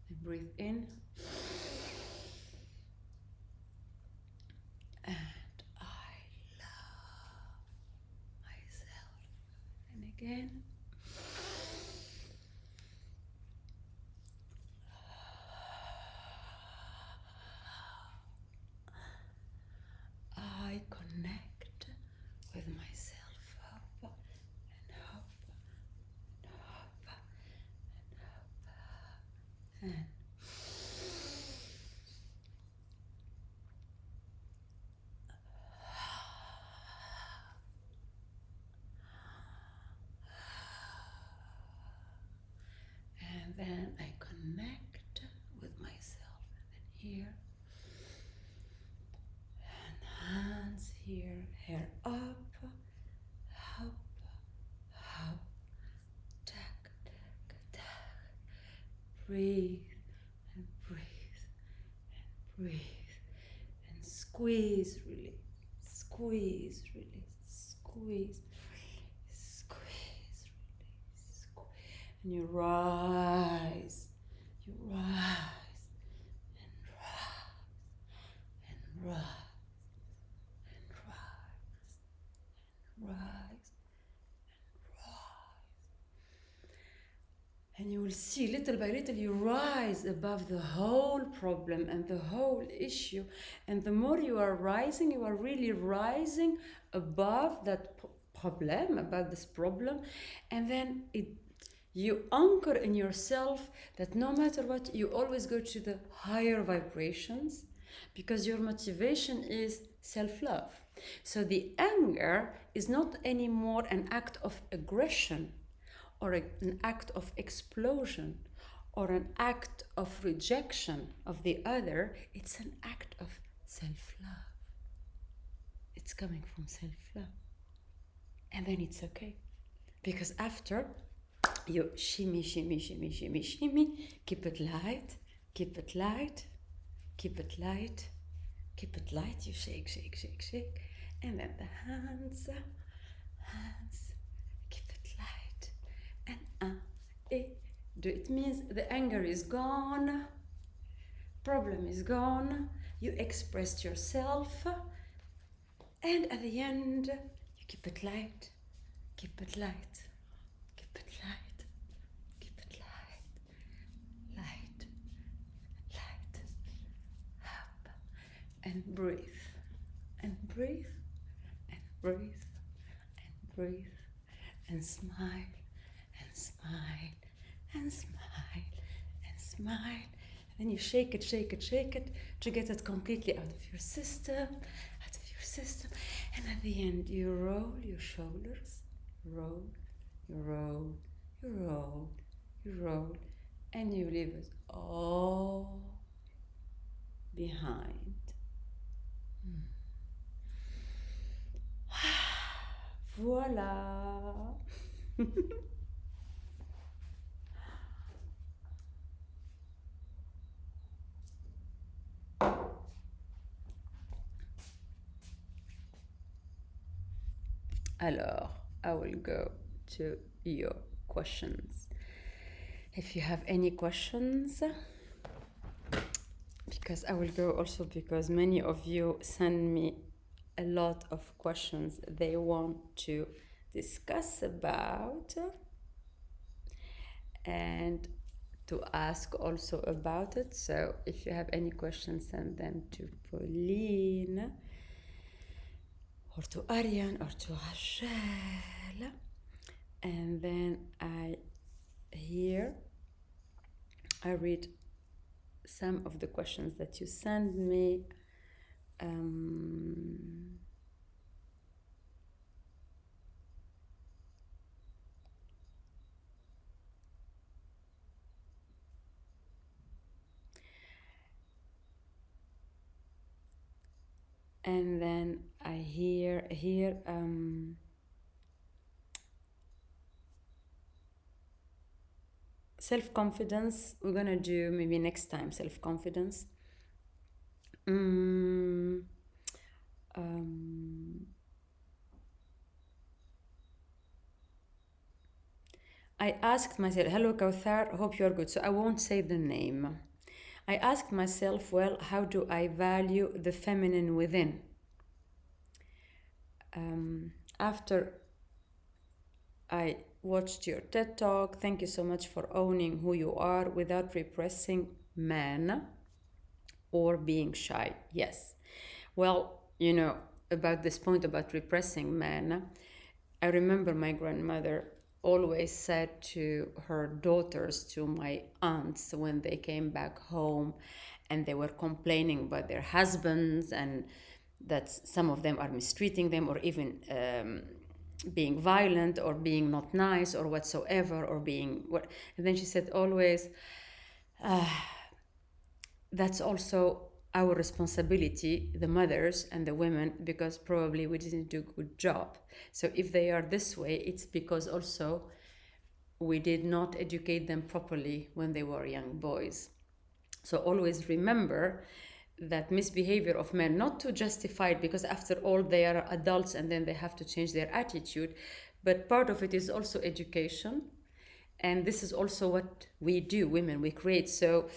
And breathe in. And again. I connect with myself. Hope and hope and hope and hope and and then I connect with myself. And then here, and hands here, hair up, up, up, tack, tack, tack. Breathe and breathe and breathe and squeeze, release, squeeze, release, squeeze, release, squeeze, release, squeeze. And you rise and rise and rise and rise and rise. And you will see little by little you rise above the whole problem and the whole issue. And the more you are rising, you are really rising above that problem, above this problem. And then you anchor in yourself that no matter what, you always go to the higher vibrations because your motivation is self-love. So the anger is not anymore an act of aggression or an act of explosion or an act of rejection of the other. It's an act of self-love. It's coming from self-love. And then it's okay. Because after, you shimmy, shimmy, shimmy, shimmy, shimmy, keep it light, keep it light, keep it light, keep it light. You shake, shake, shake, shake. And then the hands, keep it light. And it means the anger is gone, problem is gone, you expressed yourself, and at the end, you keep it light, keep it light, keep it light, keep it light, light, light, up, and breathe, and breathe, and breathe, and breathe, and smile, and smile, and smile, and smile. And then you shake it, shake it, shake it to get it completely out of your system, out of your system. And at the end, you roll your shoulders, roll, you roll, you roll, you roll, and you leave it all behind. Voila. Alors, I will go to your questions. If you have any questions, because I will go also because many of you send me a lot of questions they want to discuss about and to ask also about it. So if you have any questions, send them to Pauline or to Ariane or to Rachel. And then I read some of the questions that you send me. And then I hear self-confidence. We're gonna do maybe next time self-confidence. I asked myself, hello Kauthar, hope you're good. So I won't say the name. I asked myself, well, how do I value the feminine within? After I watched your TED Talk. Thank you so much for owning who you are without repressing men or being shy. Yes. Well, about this point about repressing men, I remember my grandmother always said to her daughters, to my aunts, when they came back home and they were complaining about their husbands and that some of them are mistreating them or even being violent or being not nice or whatsoever or being what. And then she said always, that's also our responsibility, the mothers and the women, because probably we didn't do a good job. So if they are this way, it's because also we did not educate them properly when they were young boys. So always remember that misbehavior of men, not to justify it, because after all they are adults and then they have to change their attitude, but part of it is also education. And this is also what we do, women, we create. So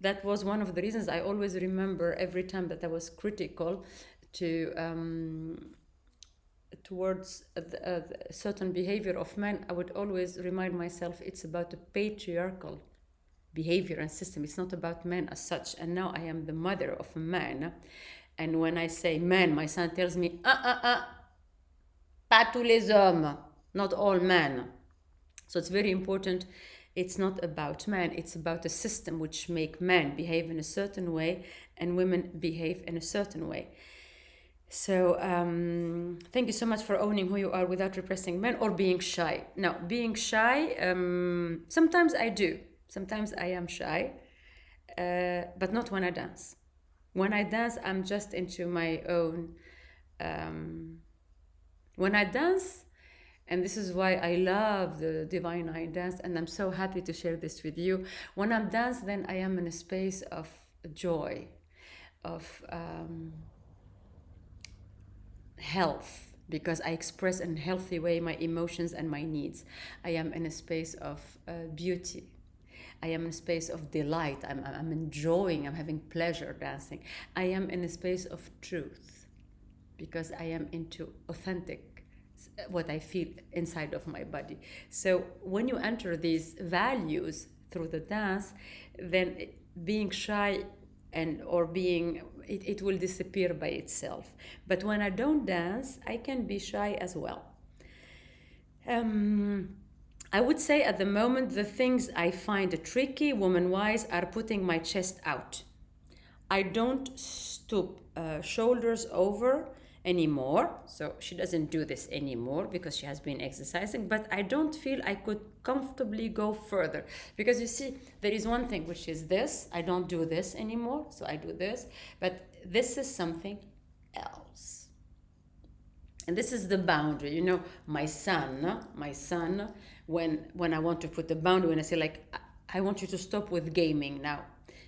that was one of the reasons I always remember every time that I was critical towards a certain behavior of men, I would always remind myself it's about the patriarchal behavior and system. It's not about men as such. And now I am the mother of a man. And when I say men, my son tells me, pas tous les hommes, not all men. So it's very important. It's not about men, it's about a system which make men behave in a certain way and women behave in a certain way. So thank you so much for owning who you are without repressing men or being shy. Now, being shy, sometimes I do. Sometimes I am shy, but not when I dance. When I dance, I'm just into my own. When I dance, and this is why I love the Divine Eye dance, and I'm so happy to share this with you. When I'm dance, then I am in a space of joy, of health, because I express in a healthy way my emotions and my needs. I am in a space of beauty. I am in a space of delight. I'm enjoying, I'm having pleasure dancing. I am in a space of truth because I am into authentic, what I feel inside of my body. So when you enter these values through the dance, then being shy or being, it will disappear by itself. But when I don't dance, I can be shy as well. I would say at the moment, the things I find tricky, woman-wise, are putting my chest out. I don't stoop shoulders over anymore. So she doesn't do this anymore because she has been exercising, but I don't feel I could comfortably go further. Because you see, there is one thing, which is this. I don't do this anymore, so I do this. But this is something else. And this is the boundary. My son, when I want to put the boundary, when I say, like, I want you to stop with gaming now.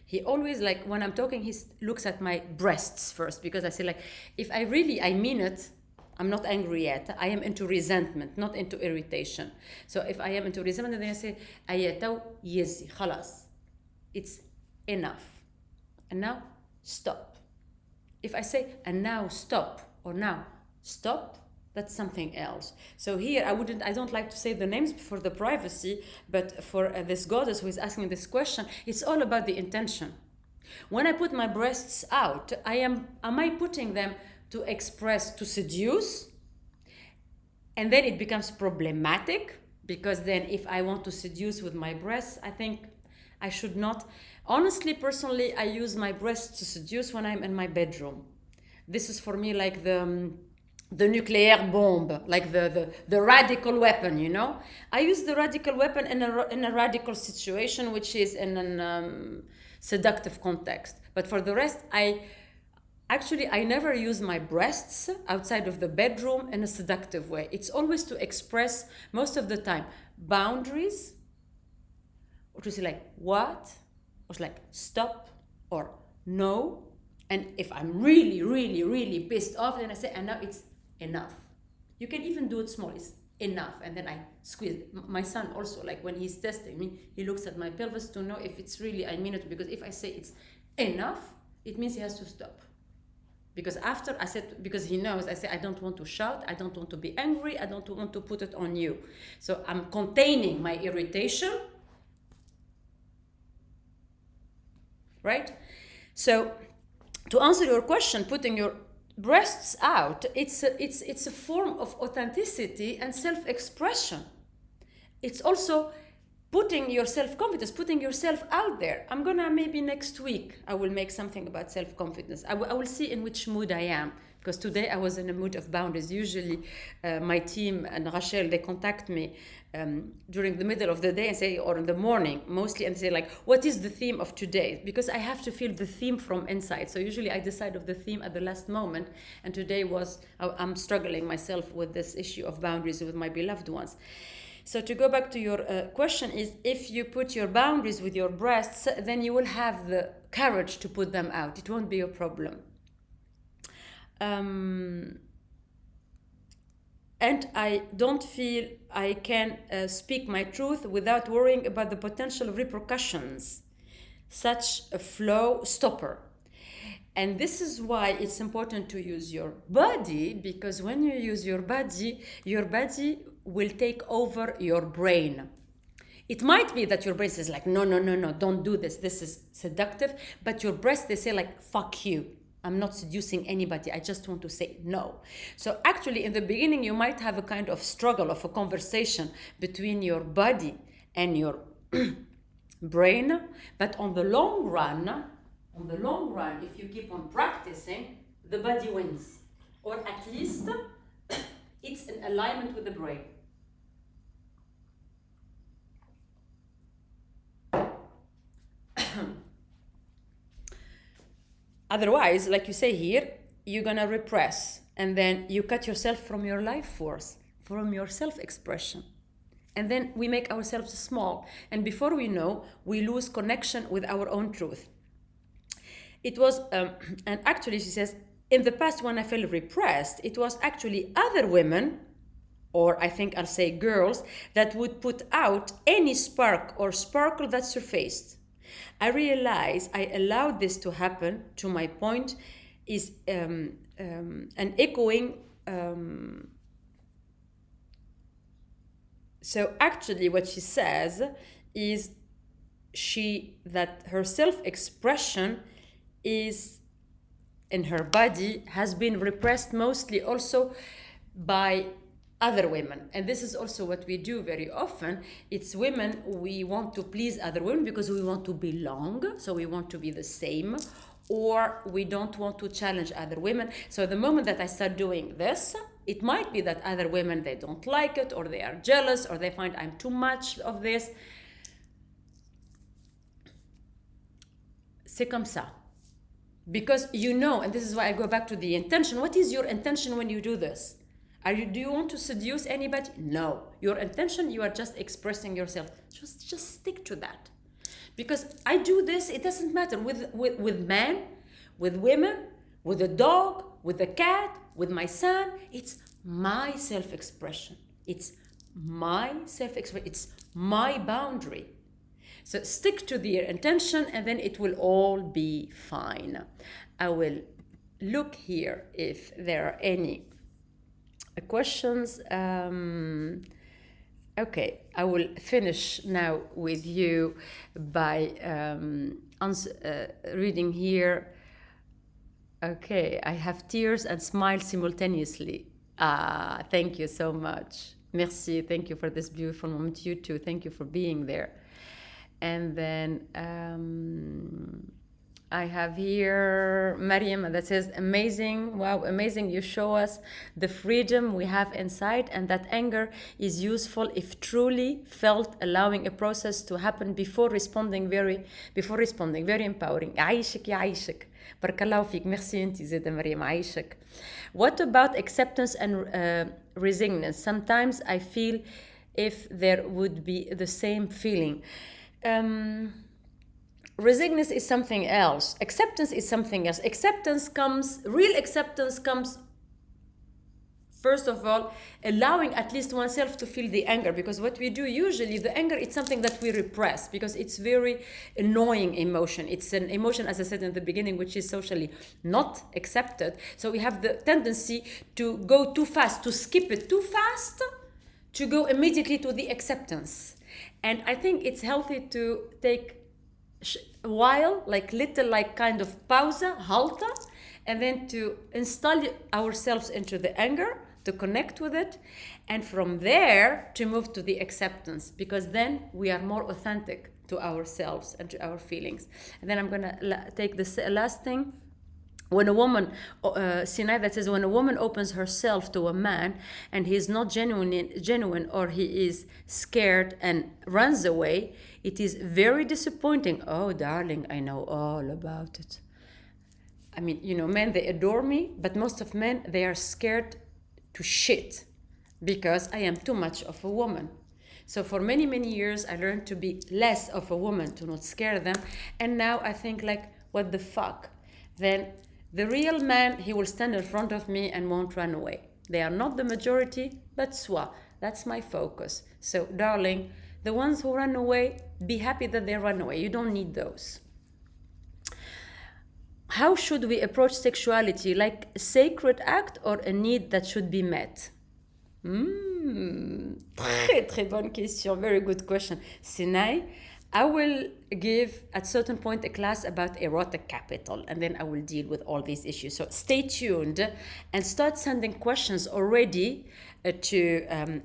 He always, like, when I'm talking, he looks at my breasts first, because I say, like, if I mean it, I'm not angry yet. I am into resentment, not into irritation. So if I am into resentment, then I say, ayato yezi, khalas. It's enough. And now, stop. If I say, and now stop, or now stop, that's something else. So here, I don't like to say the names for the privacy, but for this goddess who is asking this question, it's all about the intention. When I put my breasts out, am I putting them to express, to seduce? And then it becomes problematic, because then if I want to seduce with my breasts, I think I should not. Honestly, personally, I use my breasts to seduce when I'm in my bedroom. This is for me like the nuclear bomb, like the radical weapon, I use the radical weapon in a radical situation, which is in a seductive context. But for the rest, I never use my breasts outside of the bedroom in a seductive way. It's always to express, most of the time, boundaries, or to say, like, what, or like, stop, or no. And if I'm really, really, really pissed off, then I say, and now it's enough. You can even do it small. It's enough. And then I squeeze. My son also, like, when he's testing me, he looks at my pelvis to know if it's really, I mean it. Because if I say it's enough, it means he has to stop. Because after I said, because he knows, I said, I don't want to shout, I don't want to be angry, I don't want to put it on you. So I'm containing my irritation, right? So to answer your question, putting your breasts out, it's a form of authenticity and self-expression. It's also putting your self-confidence, putting yourself out there. I'm gonna, maybe next week, I will make something about self-confidence. I will see in which mood I am, because today I was in a mood of boundaries. Usually my team and Rachel, they contact me during the middle of the day and say, or in the morning mostly, and say like, what is the theme of today? Because I have to feel the theme from inside. So usually I decide of the theme at the last moment. And today was, I'm struggling myself with this issue of boundaries with my beloved ones. So to go back to your question is, if you put your boundaries with your breasts, then you will have the courage to put them out. It won't be a problem. And I don't feel I can speak my truth without worrying about the potential repercussions, such a flow stopper. And this is why it's important to use your body, because when you use your body will take over your brain. It might be that your brain says like, no, don't do this. This is seductive. But your breasts, they say like, fuck you. I'm not seducing anybody. I just want to say no. So actually in the beginning, you might have a kind of struggle of a conversation between your body and your brain. But on the long run, if you keep on practicing, the body wins. Or at least it's in alignment with the brain. Otherwise, like you say here, you're gonna repress, and then you cut yourself from your life force, from your self-expression. And then we make ourselves small. And before we know, we lose connection with our own truth. It was, and actually she says, in the past when I felt repressed, it was actually other women, or I think I'll say girls, that would put out any spark or sparkle that surfaced. I realized I allowed this to happen. To my point is an echoing. So actually what she says is that her self-expression is in her body has been repressed mostly also by other women. And this is also what we do very often. It's women, we want to please other women because we want to belong, so we want to be the same, or we don't want to challenge other women. So the moment that I start doing this, it might be that other women, they don't like it, or they are jealous, or they find I'm too much of this. C'est comme ça. Because you know, and this is why I go back to the intention. What is your intention when you do this? Do you want to seduce anybody? No. Your intention, you are just expressing yourself. Just stick to that. Because I do this, it doesn't matter with men, with women, with a dog, with a cat, with my son. It's my self-expression. It's my self-expression. It's my boundary. So stick to the intention, and then it will all be fine. I will look here if there are any questions. Okay, I will finish now with you by reading here. Okay, I have tears and smiles simultaneously. Thank you so much. Merci, thank you for this beautiful moment. You too, thank you for being there. And then I have here Mariam that says, amazing, wow, amazing. You show us the freedom we have inside, and that anger is useful if truly felt, allowing a process to happen before responding. Very empowering. عايشك يا عايشك. بارك الله فيك. Merci انتي زيادة مريم. عايشك. What about acceptance and resignance? Sometimes I feel if there would be the same feeling. Resignance is something else. Acceptance is something else. Real acceptance comes first of all, allowing at least oneself to feel the anger, because what we do usually, the anger, it's something that we repress because it's very annoying emotion. It's an emotion, as I said in the beginning, which is socially not accepted. So we have the tendency to go too fast, to skip it too fast, to go immediately to the acceptance. And I think it's healthy to take a while, like little, like kind of pausa, halta, and then to install ourselves into the anger, to connect with it, and from there to move to the acceptance, because then we are more authentic to ourselves and to our feelings. And then I'm gonna take this last thing. When a woman, Sinai, that says, when a woman opens herself to a man and he is not genuine, or he is scared and runs away, it is very disappointing. Oh, darling, I know all about it. I mean, men, they adore me, but most of men, they are scared to shit because I am too much of a woman. So for many, many years, I learned to be less of a woman, to not scare them. And now I think, like, what the fuck? Then the real man, he will stand in front of me and won't run away. They are not the majority, but soi. That's my focus. So, darling, the ones who run away, be happy that they run away. You don't need those. How should we approach sexuality? Like a sacred act or a need that should be met? Très, très bonne question. Very good question. Sinai, I will give at certain point a class about erotic capital, and then I will deal with all these issues. So stay tuned and start sending questions already to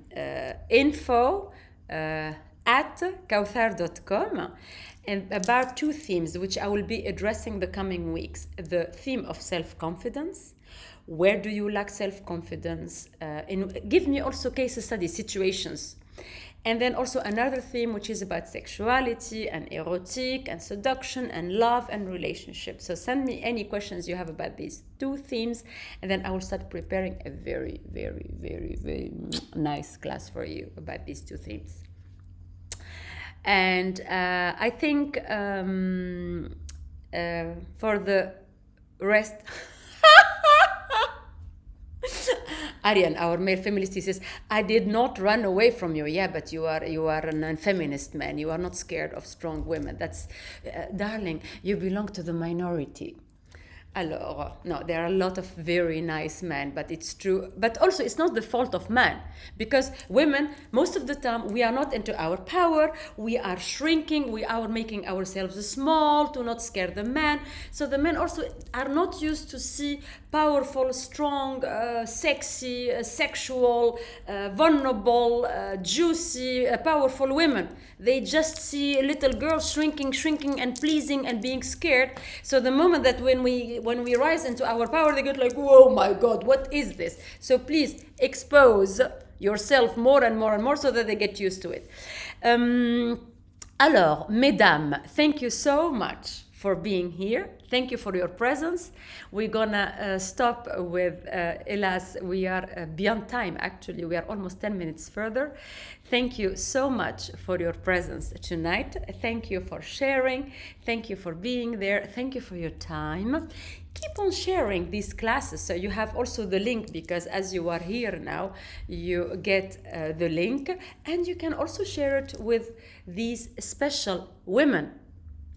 info at kawthar.com, and about two themes which I will be addressing the coming weeks. The theme of self-confidence. Where do you lack self-confidence? Give me also case study situations. And then also another theme which is about sexuality and erotic and seduction and love and relationships. So send me any questions you have about these two themes, and then I will start preparing a very, very, very, very nice class for you about these two themes. And I think for the rest... Arian, our male feminist, he says, I did not run away from you. Yeah, but you are a feminist man. You are not scared of strong women. That's, darling, you belong to the minority. Alors, no, there are a lot of very nice men, but it's true. But also, it's not the fault of men, because women, most of the time, we are not into our power. We are shrinking. We are making ourselves small to not scare the men. So the men also are not used to see powerful, strong, sexy, sexual, vulnerable, juicy, powerful women. They just see little girls shrinking and pleasing and being scared. So the moment that when we rise into our power, they get like, whoa, my God, what is this? So please expose yourself more and more and more so that they get used to it. Alors, mesdames, thank you so much for being here. Thank you for your presence. We're gonna stop with, Elas, we are beyond time, actually. We are almost 10 minutes further. Thank you so much for your presence tonight. Thank you for sharing. Thank you for being there. Thank you for your time. Keep on sharing these classes. So you have also the link, because as you are here now, you get the link, and you can also share it with these special women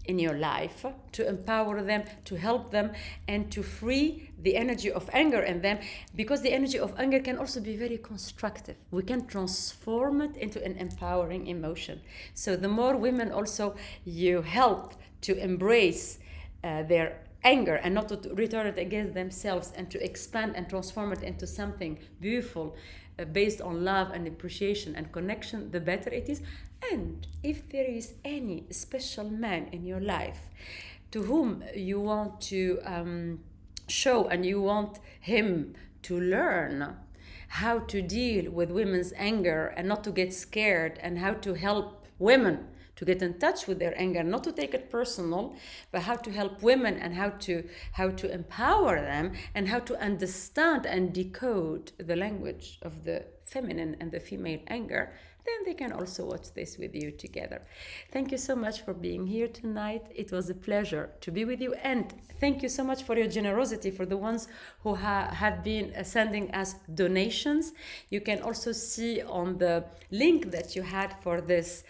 in your life, to empower them, to help them, and to free the energy of anger in them, because the energy of anger can also be very constructive. We can transform it into an empowering emotion. So the more women also you help to embrace their anger and not to return it against themselves, and to expand and transform it into something beautiful, based on love and appreciation and connection, the better it is. And if there is any special man in your life to whom you want to show, and you want him to learn how to deal with women's anger and not to get scared, and how to help women to get in touch with their anger, not to take it personal, but how to help women, and how to empower them, and how to understand and decode the language of the feminine and the female anger, then they can also watch this with you together. Thank you so much for being here tonight. It was a pleasure to be with you. And thank you so much for your generosity for the ones who have been sending us donations. You can also see on the link that you had for this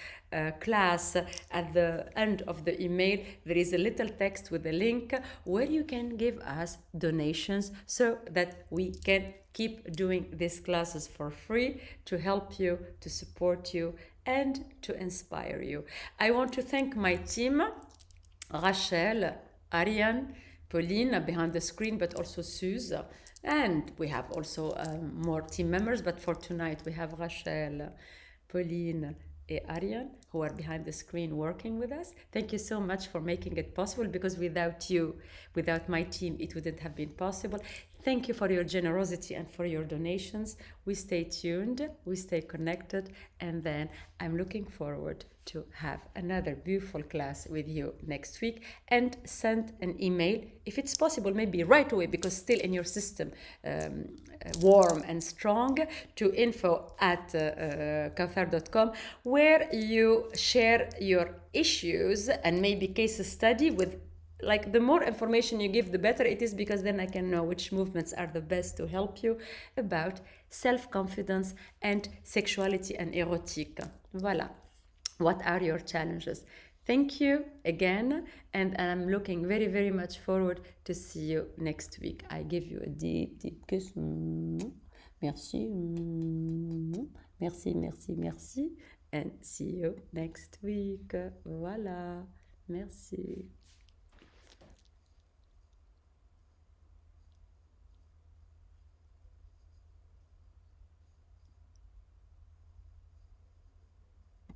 class at the end of the email, there is a little text with a link where you can give us donations so that we can keep doing these classes for free to help you, to support you, and to inspire you. I want to thank my team, Rachel, Ariane, Pauline behind the screen, but also Suze. And we have also more team members, but for tonight we have Rachel, Pauline, and Ariane who are behind the screen working with us. Thank you so much for making it possible, because without you, without my team, it wouldn't have been possible. Thank you for your generosity and for your donations. We stay tuned, we stay connected, and then I'm looking forward to have another beautiful class with you next week. And send an email, if it's possible, maybe right away, because still in your system, warm and strong, to info@kawthar.com, where you share your issues and maybe case study with, like, the more information you give, the better it is, because then I can know which movements are the best to help you about self-confidence and sexuality and erotic. Voila. What are your challenges? Thank you again, and I'm looking very, very much forward to see you next week. I give you a deep, deep kiss. Merci. Merci, merci, merci. And see you next week. Voilà. Merci.